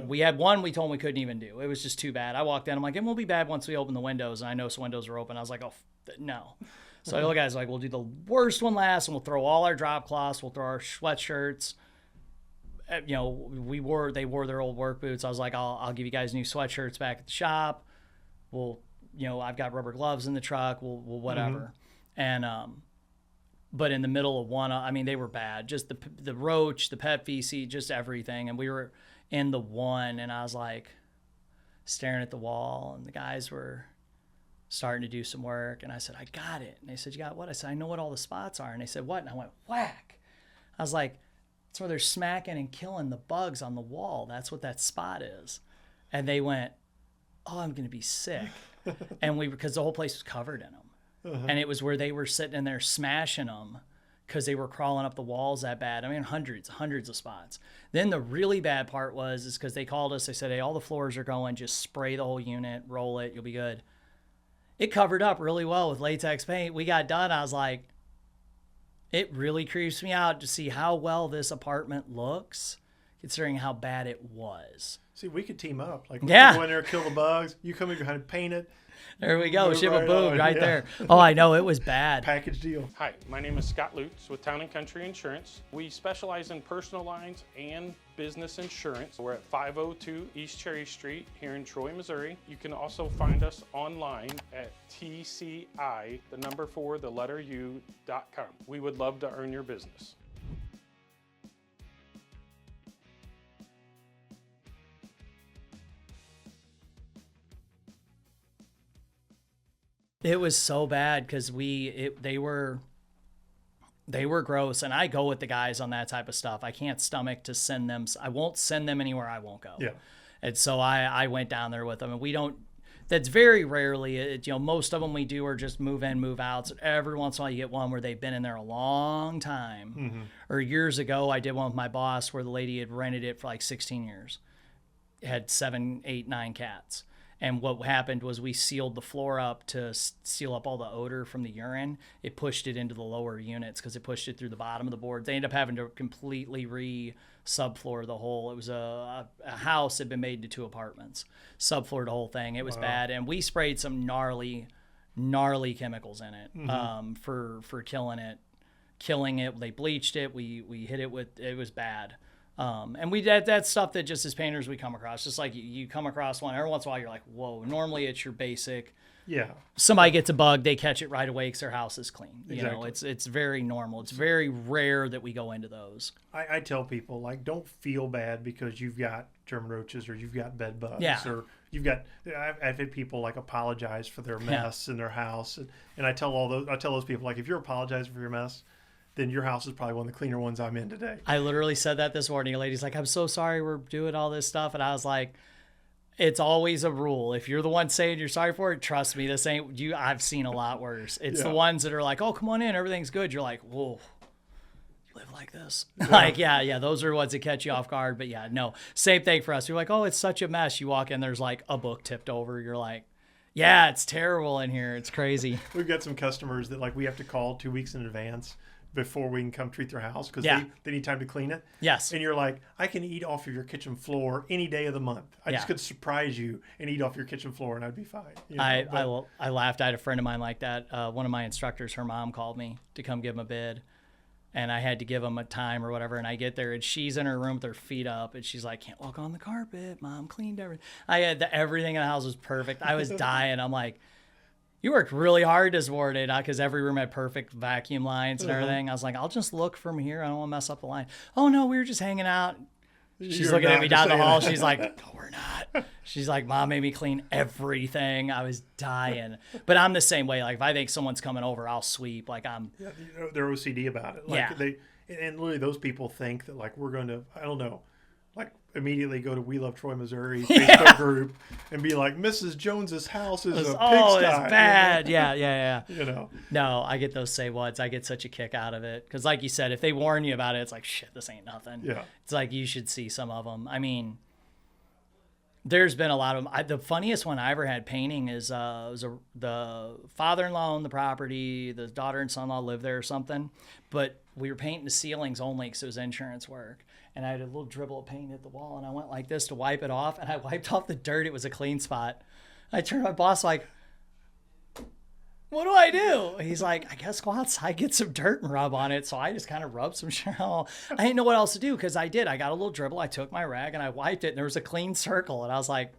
we had one we told them we couldn't even do. It was just too bad. I walked in, I'm like, it won't be bad once we open the windows. And I noticed the windows were open. I was like, oh, no. So the guys like, we'll do the worst one last, and we'll throw all our drop cloths. We'll throw our sweatshirts. They wore their old work boots. I was like, I'll give you guys new sweatshirts back at the shop. I've got rubber gloves in the truck. We'll whatever. Mm-hmm. And, but in the middle of one, they were bad. Just the roach, the pet feces, just everything. And we were in the one, and I was like staring at the wall, and the guys were starting to do some work, and I said, I got it. And they said, you got what? I said, I know what all the spots are. And they said, what? And I went, whack. I was like, That's where they're smacking and killing the bugs on the wall. That's what that spot is. And they went, oh, I'm going to be sick. And because the whole place was covered in them. And it was where they were sitting in there smashing them because they were crawling up the walls that bad. I mean, hundreds of spots. Then the really bad part is because they called us. They said, hey, all the floors are going. Just spray the whole unit, roll it. You'll be good. It covered up really well with latex paint. We got done. I was like, it really creeps me out to see how well this apartment looks, considering how bad it was. See, we could team up. Like, yeah. Go in there, kill the bugs. You come in behind and paint it. There we go. Ship a boom right yeah. there. Oh, I know. It was bad. Package deal. Hi, my name is Scott Lutz with Town & Country Insurance. We specialize in personal lines and business insurance. We're at 502 East Cherry Street here in Troy, Missouri. You can also find us online at tci.u.com. We would love to earn your business. It was so bad because they were gross, and I go with the guys on that type of stuff. I can't stomach to send them. I won't send them anywhere I won't go. Yeah. And so I went down there with them, and we don't. That's very rarely. Most of them we do are just move in, move out. So every once in a while you get one where they've been in there a long time. Mm-hmm. Or years ago I did one with my boss where the lady had rented it for like 16 years. It had 7, 8, 9 cats. And what happened was we sealed the floor up to seal up all the odor from the urine. It pushed it into the lower units because it pushed it through the bottom of the boards. They ended up having to completely subfloor the whole. It was a house that had been made into 2 apartments. Subfloored the whole thing. It was bad. And we sprayed some gnarly chemicals in it for killing it. They bleached it. We hit it with, it was bad. And that's stuff that just as painters we come across. Just like you come across one every once in a while, you're like, whoa. Normally it's your basic. Yeah. Somebody gets a bug, they catch it right away because their house is clean. You exactly. know, it's very normal. It's very rare that we go into those. I tell people, like, don't feel bad because you've got German roaches or you've got bed bugs or you've got. I've had people like apologize for their mess in their house, and I tell those people, like, if you're apologizing for your mess, then your house is probably one of the cleaner ones I'm in today. I literally said that this morning. A lady's like, I'm so sorry we're doing all this stuff. And I was like, it's always a rule. If you're the one saying you're sorry for it, trust me, this ain't you. I've seen a lot worse. It's the ones that are like, oh, come on in, everything's good. You're like, whoa, you live like this. Yeah. Like, yeah, those are the ones that catch you off guard. But yeah, no, same thing for us. You're like, oh, it's such a mess. You walk in, there's like a book tipped over. You're like, yeah, it's terrible in here. It's crazy. We've got some customers that like we have to call 2 weeks in advance before we can come treat their house because they need time to clean it. Yes. And you're like, I can eat off of your kitchen floor any day of the month. I just could surprise you and eat off your kitchen floor and I'd be fine. You know? I laughed. I had a friend of mine like that. One of my instructors, her mom called me to come give him a bid. And I had to give him a time or whatever. And I get there and she's in her room with her feet up. And she's like, can't walk on the carpet. Mom cleaned everything. I had everything in the house was perfect. I was dying. I'm like, you worked really hard this morning because every room had perfect vacuum lines and everything. I was like, I'll just look from here. I don't want to mess up the line. Oh, no, we were just hanging out. She's looking at me down the hall. She's like, no, we're not. She's like, Mom made me clean everything. I was dying. But I'm the same way. Like, if I think someone's coming over, I'll sweep. Like, I'm. Yeah, they're OCD about it. Like, and literally those people think that, like, we're going to, I don't know, like, immediately go to We Love Troy, Missouri Facebook group and be like, Mrs. Jones's house is a pigsty. Oh, it's bad. You know? Yeah. You know. No, I get those say whats. I get such a kick out of it. Because like you said, if they warn you about it, it's like, shit, this ain't nothing. Yeah. It's like you should see some of them. I mean, there's been a lot of them. The funniest one I ever had painting is the father-in-law owned the property. The daughter and son-in-law lived there or something. But we were painting the ceilings only because it was insurance work. And I had a little dribble of paint at the wall, and I went like this to wipe it off, and I wiped off the dirt. It was a clean spot. I turned to my boss like, what do I do? He's like, I guess go outside, get some dirt and rub on it. So I just kind of rubbed some shit. I didn't know what else to do because I did. I got a little dribble. I took my rag, and I wiped it, and there was a clean circle. And I was like,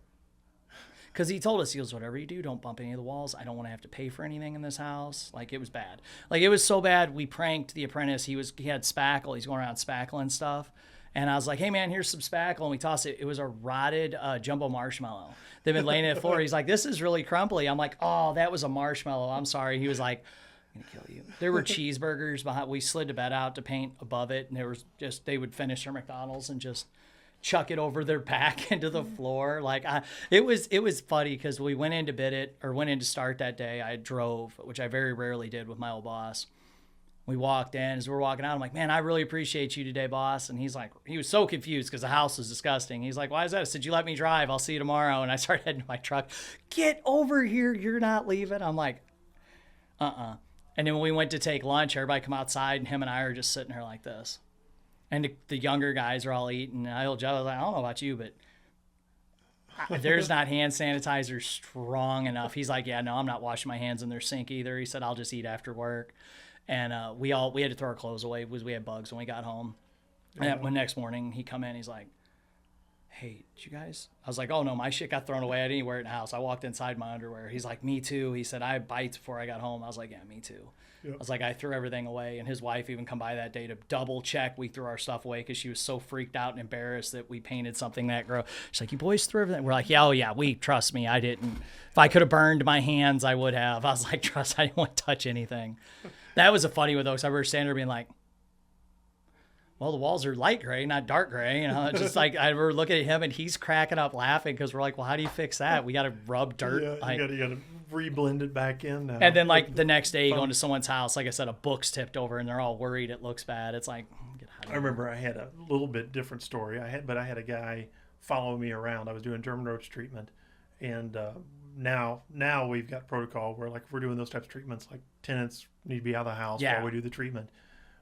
because he told us, he goes, whatever you do, don't bump any of the walls. I don't want to have to pay for anything in this house. Like, it was bad. Like, it was so bad, we pranked the apprentice. He had spackle. He's going around spackling stuff. And I was like, hey, man, here's some spackle. And we tossed it. It was a rotted jumbo marshmallow. They've been laying on the floor. He's like, this is really crumbly. I'm like, oh, that was a marshmallow. I'm sorry. He was like, I'm gonna kill you. There were cheeseburgers behind. We slid the bed out to paint above it, and there was just they would finish their McDonald's and just chuck it over their back into the floor. Like it was funny because we went in to bid it or went in to start that day. I drove, which I very rarely did with my old boss. We walked in. As we're walking out, I'm like, man, I really appreciate you today, boss. And he's like, he was so confused because the house was disgusting. He's like, why is that? I said, you let me drive. I'll see you tomorrow. And I started heading to my truck. Get over here. You're not leaving. I'm like, And then when we went to take lunch, everybody come outside, and him and I are just sitting here like this. And the younger guys are all eating. And I told Joe, I was like, I don't know about you, but there's not hand sanitizer strong enough. He's like, yeah, no, I'm not washing my hands in their sink either. He said, I'll just eat after work. And we had to throw our clothes away because we had bugs when we got home. And the next morning, he come in, he's like, hey, did you guys? I was like, oh, no, my shit got thrown away. I didn't wear it in the house. I walked inside my underwear. He's like, me too. He said, I had bites before I got home. I was like, yeah, me too. Yep. I was like, I threw everything away. And his wife even come by that day to double check we threw our stuff away because she was so freaked out and embarrassed that we painted something that gross. She's like, you boys threw everything? We're like, yeah, oh, yeah, trust me, I didn't. If I could have burned my hands, I would have. I was like, trust, I didn't want to touch anything. That was a funny one, though, because I remember standing there being like, well, the walls are light gray, not dark gray. You know, it's just like I remember looking at him and he's cracking up laughing because we're like, well, how do you fix that? We got to rub dirt. Yeah, like, you got to reblend it back in now. And then like the next day, going to someone's house, like I said, a book's tipped over and they're all worried it looks bad. It's like, get out of here. I remember I had a little bit different story. I had a guy follow me around. I was doing German roach treatment, and now we've got protocol where like if we're doing those types of treatments, like tenants need to be out of the house while we do the treatment.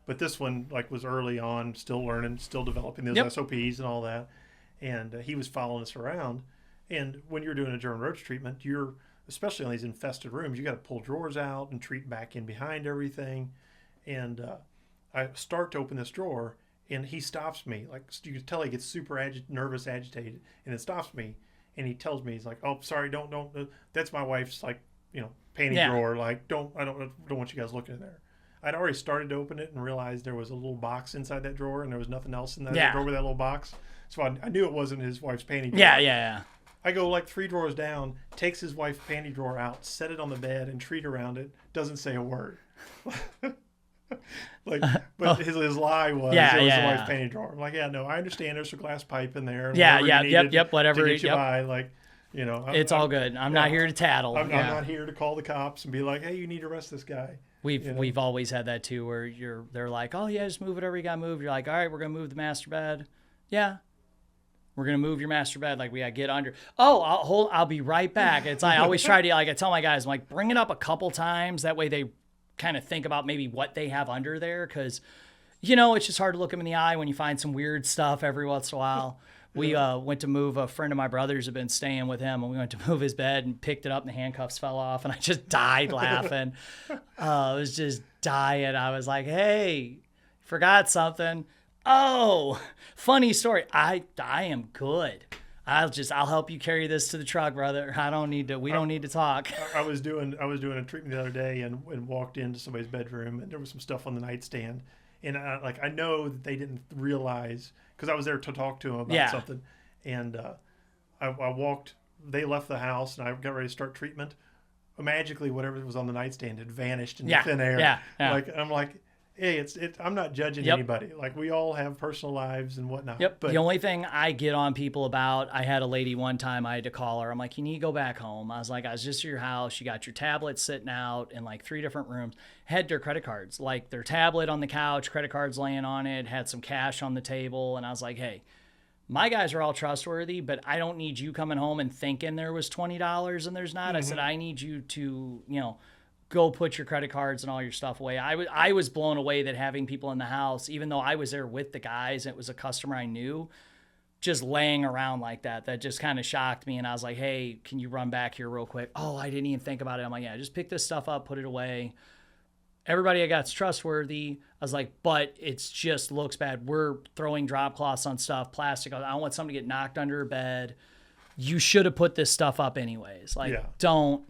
But this one like was early on, still learning, still developing those SOPs and all that. And he was following us around. And when you're doing a German roach treatment, you're, especially on these infested rooms, you got to pull drawers out and treat back in behind everything. And I start to open this drawer, and he stops me. Like you can tell he gets super nervous, agitated, and it stops me. And he tells me, he's like, "Oh, sorry, don't. That's my wife's like, panty drawer. Like, I don't want you guys looking in there." I'd already started to open it and realized there was a little box inside that drawer, and there was nothing else in that drawer with that little box. So I knew it wasn't his wife's panty drawer. Yeah. I go like 3 drawers down, takes his wife's panty drawer out, set it on the bed, and treat around it. Doesn't say a word. But his lie was it was the wife's panty drawer. I'm like, yeah, no, I understand. There's a glass pipe in there. Whatever. To get you by, like, it's all good. I'm not here to tattle. I'm not here to call the cops and be like, hey, you need to arrest this guy. We've always had that too, where they're like, oh yeah, just move whatever you got to move. You're like, all right, we're gonna move the master bed. Yeah, we're gonna move your master bed. Like we gotta get under. Oh, I'll be right back. It's I always try to I tell my guys, I'm like, bring it up a couple times. That way they kind of think about maybe what they have under there, because it's just hard to look them in the eye when you find some weird stuff every once in a while. We went to move, a friend of my brother's had been staying with him, and we went to move his bed and picked it up and the handcuffs fell off, and I just died laughing. I was just dying. I was like, hey, forgot something. Oh, funny story. I am good. I'll help you carry this to the truck, brother. We don't need to talk. I was doing a treatment the other day and walked into somebody's bedroom, and there was some stuff on the nightstand. And I know that they didn't realize, because I was there to talk to them about something. And I walked, they left the house, and I got ready to start treatment. Magically, whatever was on the nightstand had vanished into thin air. Yeah. I'm like, hey, I'm not judging anybody. Like, we all have personal lives and whatnot. Yep. But the only thing I get on people about, I had a lady one time, I had to call her. I'm like, you need to go back home. I was like, I was just at your house. You got your tablet sitting out in like 3 different rooms. Had their credit cards, like their tablet on the couch, credit cards laying on it, had some cash on the table. And I was like, hey, my guys are all trustworthy, but I don't need you coming home and thinking there was $20 and there's not. Mm-hmm. I said, I need you to, go put your credit cards and all your stuff away. I was blown away that having people in the house, even though I was there with the guys, and it was a customer I knew, just laying around like that just kind of shocked me. And I was like, hey, can you run back here real quick? Oh, I didn't even think about it. I'm like, yeah, just pick this stuff up, put it away. Everybody I got's trustworthy. I was like, but it's just looks bad. We're throwing drop cloths on stuff, plastic. I don't want somebody to get knocked under a bed. You should have put this stuff up anyways. Don't.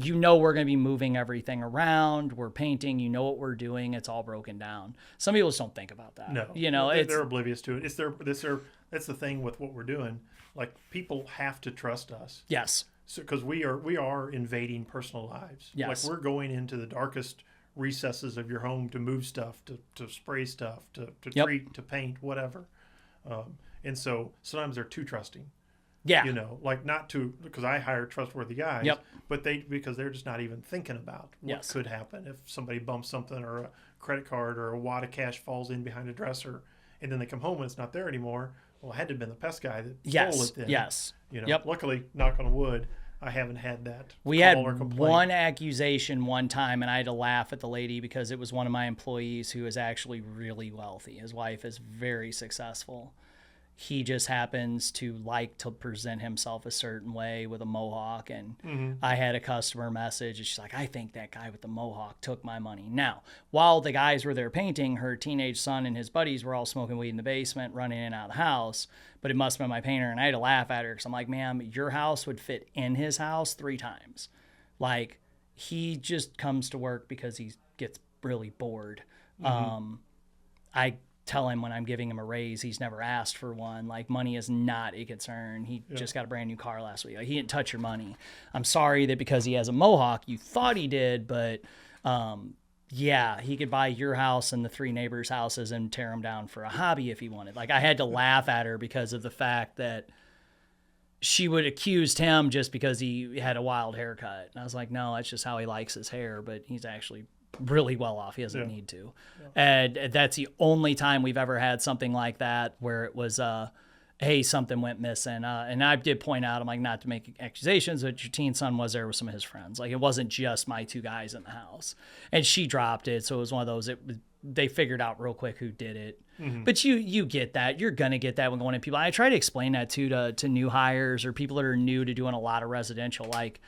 We're going to be moving everything around. We're painting. What we're doing. It's all broken down. Some people just don't think about that. No, they're oblivious to it. That's the thing with what we're doing. Like, people have to trust us. Yes. So, because we are invading personal lives. Yes. Like, we're going into the darkest recesses of your home to move stuff, to spray stuff, to Yep. treat, to paint, whatever. And so sometimes they're too trusting. Yeah. You know, like not to, because I hire trustworthy guys, Yep. but because they're just not even thinking about what Yes. could happen if somebody bumps something or a credit card or a wad of cash falls in behind a dresser and then they come home and it's not there anymore. Well, it had to have been the pest guy that Yes. stole it then. Yes. You know, Yep. luckily, knock on wood, I haven't had that. We call had or complaint. one accusation one time, and I had to laugh at the lady because it was one of my employees who is actually really wealthy. His wife is very successful. He just happens to like to present himself a certain way with a mohawk. And I had a customer message, and she's like, I think that guy with the mohawk took my money. Now, while the guys were there painting, her teenage son and his buddies were all smoking weed in the basement, running in and out of the house. But it must have been my painter. And I had to laugh at her because I'm like, ma'am, your house would fit in his house 3 times. Like, he just comes to work because he gets really bored. I tell him when I'm giving him a raise, he's never asked for one. Like, money is not a concern. He just got a brand new car last week. Like, he didn't touch your money. I'm sorry that because he has a mohawk, you thought he did, but yeah, he could buy your house and the 3 neighbors' houses and tear them down for a hobby if he wanted. Like, I had to laugh at her because of the fact that she would accuse him just because he had a wild haircut. And I was like, no, that's just how he likes his hair, but he's actually really well off. He doesn't need to. And that's the only time we've ever had something like that where it was, hey, something went missing. And I did point out, I'm like, not to make accusations, but your teen son was there with some of his friends. Like, it wasn't just my 2 guys in the house. And she dropped it. So it was one of those, they figured out real quick who did it. But you get that. You're going to get that when going in people. I try to explain that too to new hires or people that are new to doing a lot of residential. Like,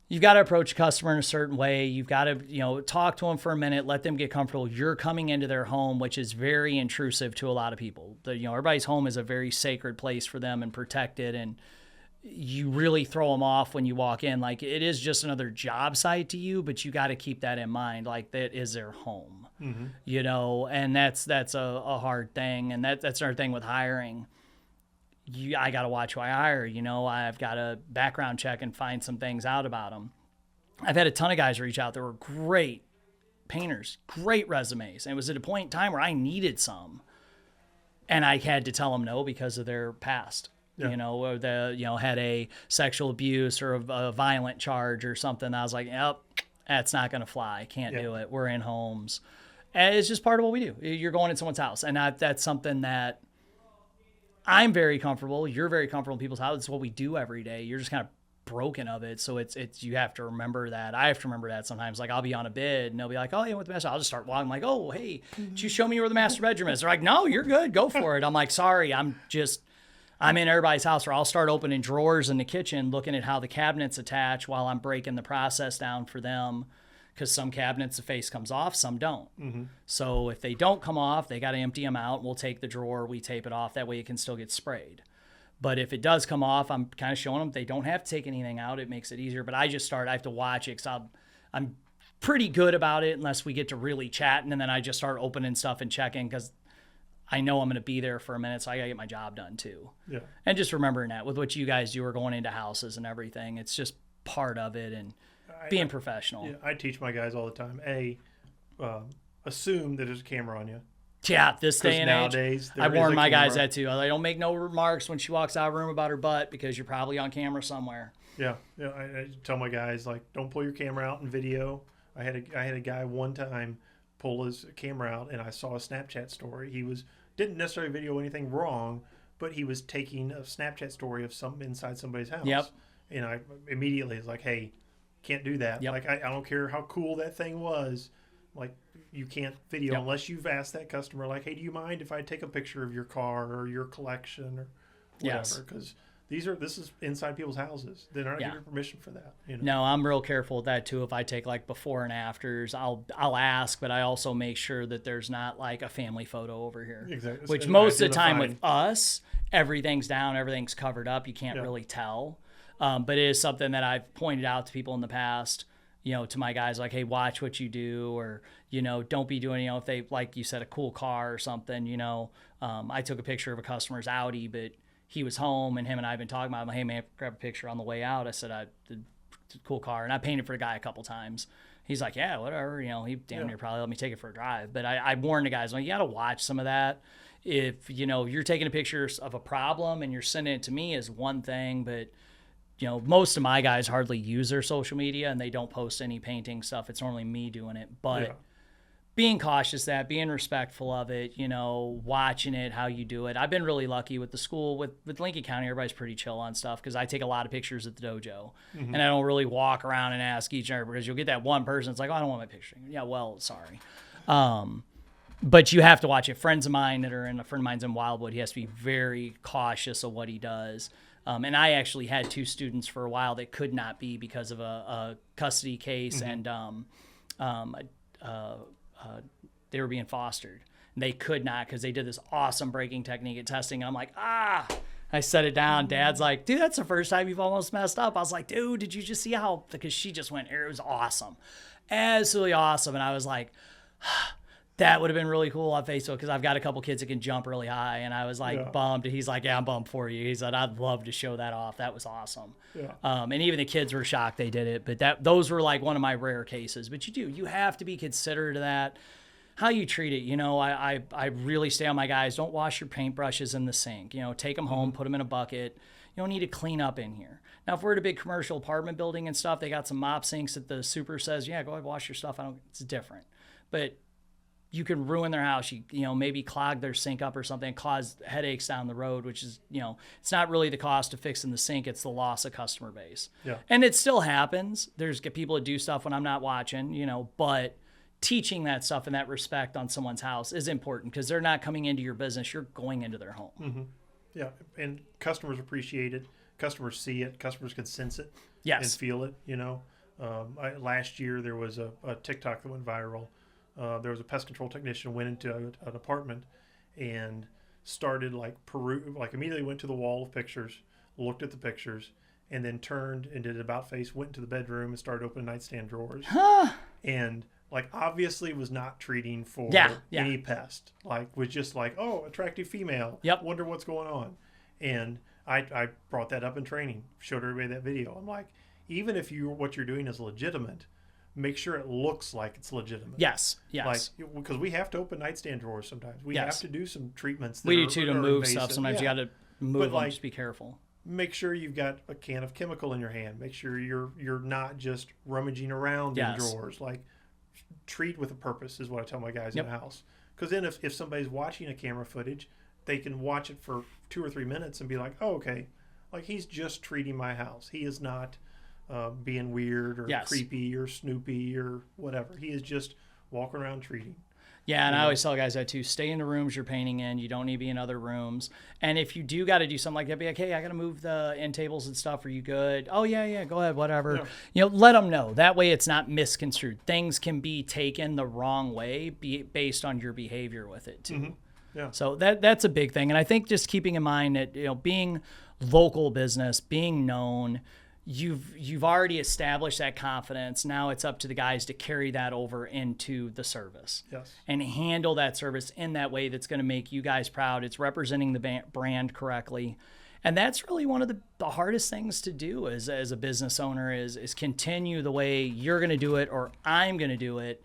you've got to approach a customer in a certain way. You've got to, talk to them for a minute, let them get comfortable. You're coming into their home, which is very intrusive to a lot of people. Everybody's home is a very sacred place for them and protected. And you really throw them off when you walk in. Like, it is just another job site to you, but you got to keep that in mind. Like, that is their home, and that's a hard thing. And that's another thing with hiring. I got to watch who I hire. I've got to background check and find some things out about them. I've had a ton of guys reach out that were great painters, great resumes. And it was at a point in time where I needed some. And I had to tell them no because of their past. Yeah. Or had a sexual abuse or a violent charge or something. I was like, yep, that's not going to fly. Can't do it. We're in homes. And it's just part of what we do. You're going in someone's house. And that's something that I'm very comfortable. You're very comfortable in people's houses. It's what we do every day. You're just kind of broken of it. So it's you have to remember that. I have to remember that sometimes. Like, I'll be on a bid and they'll be like, oh, yeah, with the master. I'll just start walking like, oh, hey, did you show me where the master bedroom is? They're like, no, you're good. Go for it. I'm like, sorry. I'm in everybody's house, or I'll start opening drawers in the kitchen, looking at how the cabinets attach while I'm breaking the process down for them. Because some cabinets, the face comes off, some don't. So if they don't come off, they got to empty them out. We'll take the drawer, we tape it off. That way it can still get sprayed. But if it does come off, I'm kind of showing them they don't have to take anything out. It makes it easier. But I have to watch it because I'm pretty good about it unless we get to really chatting. And then I just start opening stuff and checking because I know I'm going to be there for a minute. So I got to get my job done too. Yeah. And just remembering that with what you guys do, are going into houses and everything. It's just part of it. And being professional. Yeah, I teach my guys all the time. Assume that there's a camera on you. Yeah, this day and nowadays, age. I warn my guys that too. I don't make no remarks when she walks out of the room about her butt because you're probably on camera somewhere. Yeah. I tell my guys, like, don't pull your camera out in video. I had a guy one time pull his camera out, and I saw a Snapchat story. He didn't necessarily video anything wrong, but he was taking a Snapchat story of something inside somebody's house. Yep. And I immediately was like, hey, can't do that. Yep. Like, I don't care how cool that thing was. Like, you can't video unless you've asked that customer, like, hey, do you mind if I take a picture of your car or your collection or whatever? Because this is inside people's houses. They're not giving permission for that. No, I'm real careful with that too. If I take like before and afters, I'll ask, but I also make sure that there's not like a family photo over here. Exactly. Which most of the time with us, everything's down, everything's covered up. You can't really tell. But it is something that I've pointed out to people in the past, to my guys, like, hey, watch what you do, or, don't be doing, if they, like you said, a cool car or something, I took a picture of a customer's Audi, but he was home and him and I have been talking about him. Like, hey man, grab a picture on the way out. I said, cool car. And I painted for the guy a couple times. He's like, yeah, whatever. You know, he damn near probably let me take it for a drive. But I warned the guys, like, you got to watch some of that. If, you know, you're taking a picture of a problem and you're sending it to me is one thing, but, you know, most of my guys hardly use their social media and they don't post any painting stuff. It's normally me doing it. But being cautious, being respectful of it, you know, watching it, how you do it. I've been really lucky with the school. With Lincoln County, everybody's pretty chill on stuff because I take a lot of pictures at the dojo. And I don't really walk around and ask each other because you'll get that one person that's like, oh, I don't want my picture. Yeah, well, sorry. But you have to watch it. Friends of mine a friend of mine's in Wildwood, he has to be very cautious of what he does. And I actually had 2 students for a while that could not be because of a custody case and they were being fostered. They could not because they did this awesome braking technique at testing. And I'm like, I set it down. Dad's like, dude, that's the first time you've almost messed up. I was like, dude, did you just see how, because she just went, it was awesome. Absolutely awesome. And I was like, that would have been really cool on Facebook because I've got a couple kids that can jump really high. And I was like bummed. And he's like, yeah, I'm bummed for you. He said, I'd love to show that off. That was awesome. Yeah. And even the kids were shocked they did it. But those were like one of my rare cases. But you have to be considerate of that. How you treat it. You know, I really stay on my guys. Don't wash your paintbrushes in the sink. You know, take them home, put them in a bucket. You don't need to clean up in here. Now, if we're at a big commercial apartment building and stuff, they got some mop sinks that the super says, yeah, go ahead, wash your stuff. It's different. But you can ruin their house. You know, maybe clog their sink up or something, cause headaches down the road, which is, you know, it's not really the cost of fixing the sink. It's the loss of customer base. Yeah. And it still happens. There's people that do stuff when I'm not watching, you know, but teaching that stuff and that respect on someone's house is important because they're not coming into your business. You're going into their home. Mm-hmm. Yeah. And customers appreciate it. Customers see it. Customers can sense it and feel it, you know. Last year there was a TikTok that went viral. There was a pest control technician went into an apartment and started like immediately went to the wall of pictures, looked at the pictures, and then turned and did an about face, went into the bedroom and started opening nightstand drawers. And like obviously was not treating for any pest. Like was just like, oh, attractive female. Wonder what's going on. And I brought that up in training, showed everybody that video. I'm like, even if what you're doing is legitimate, make sure it looks like it's legitimate. Yes. Like, because we have to open nightstand drawers sometimes. We have to do some treatments. We do too to move invasive stuff. Sometimes you got to move them. Just be careful. Make sure you've got a can of chemical in your hand. Make sure you're not just rummaging around in drawers. Like, treat with a purpose is what I tell my guys in the house. Because then if somebody's watching a camera footage, they can watch it for 2 or 3 minutes and be like, oh, okay. Like, he's just treating my house. He is not being weird or creepy or snoopy or whatever. He is just walking around treating. Yeah, and I always tell guys that too. Stay in the rooms you're painting in. You don't need to be in other rooms. And if you do got to do something like that, be like, hey, I got to move the end tables and stuff. Are you good? Oh, yeah, go ahead, whatever. Yeah. You know, let them know. That way it's not misconstrued. Things can be taken the wrong way based on your behavior with it too. Mm-hmm. Yeah. So that's a big thing. And I think just keeping in mind that, you know, being local business, being known, you've already established that confidence. Now it's up to the guys to carry that over into the service and handle that service in that way that's going to make you guys proud. It's representing the brand correctly. And that's really one of the hardest things to do as a business owner is continue the way you're going to do it or I'm going to do it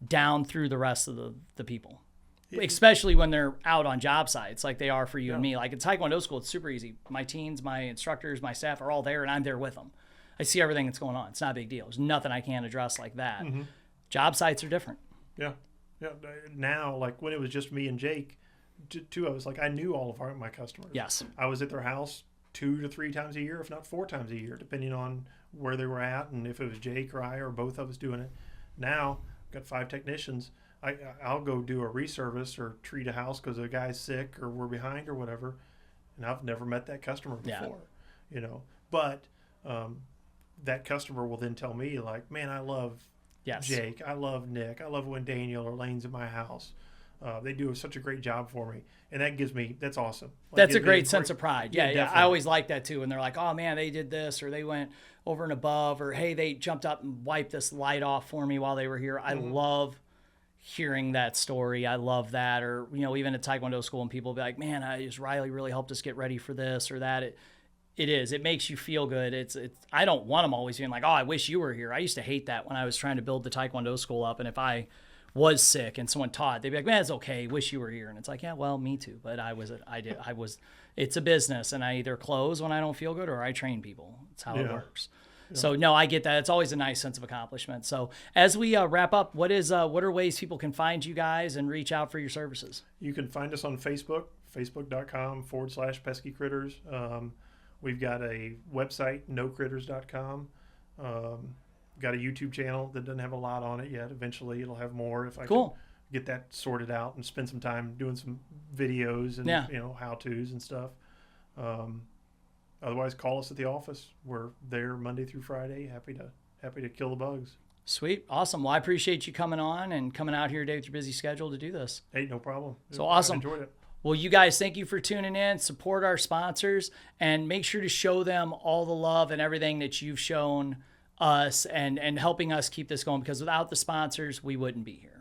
down through the rest of the people. Especially when they're out on job sites like they are for you and me. Like in Taekwondo school, it's super easy. My teens, my instructors, my staff are all there and I'm there with them. I see everything that's going on. It's not a big deal. There's nothing I can't address like that. Mm-hmm. Job sites are different. Yeah. Now, like when it was just me and Jake, two of us, like I knew all of my customers. Yes. I was at their house 2 to 3 times a year, if not 4 times a year, depending on where they were at and if it was Jake or I or both of us doing it. Now, I've got 5 technicians. I'll go do a reservice or treat a house because a guy's sick or we're behind or whatever, and I've never met that customer before, you know. But that customer will then tell me, like, man, I love Jake, I love Nick, I love when Daniel or Lane's at my house. They do such a great job for me, and that's awesome. Like, that's a great sense of pride. Yeah, I always like that too. And they're like, oh man, they did this, or they went over and above, or hey, they jumped up and wiped this light off for me while they were here. I love hearing that story. I love that. Or, you know, even at Taekwondo school and people be like, man, Riley really helped us get ready for this or that. It is. It makes you feel good. It's. I don't want them always being like, oh, I wish you were here. I used to hate that when I was trying to build the Taekwondo school up. And if I was sick and someone taught, they'd be like, man, it's okay. Wish you were here. And it's like, yeah, well, me too. But I was. It's a business, and I either close when I don't feel good or I train people. That's how it works. Yeah. So no, I get that. It's always a nice sense of accomplishment. So as we wrap up, what are ways people can find you guys and reach out for your services? You can find us on Facebook, facebook.com/Pesky Critters. We've got a website, nocritters.com. Got a YouTube channel that doesn't have a lot on it yet. Eventually it'll have more if I can get that sorted out and spend some time doing some videos and how-tos and stuff. Otherwise, call us at the office. We're there Monday through Friday. Happy to kill the bugs. Sweet. Awesome. Well, I appreciate you coming on and coming out here today with your busy schedule to do this. Hey, no problem. So awesome. I enjoyed it. Well, you guys, thank you for tuning in. Support our sponsors and make sure to show them all the love and everything that you've shown us and helping us keep this going, because without the sponsors, we wouldn't be here.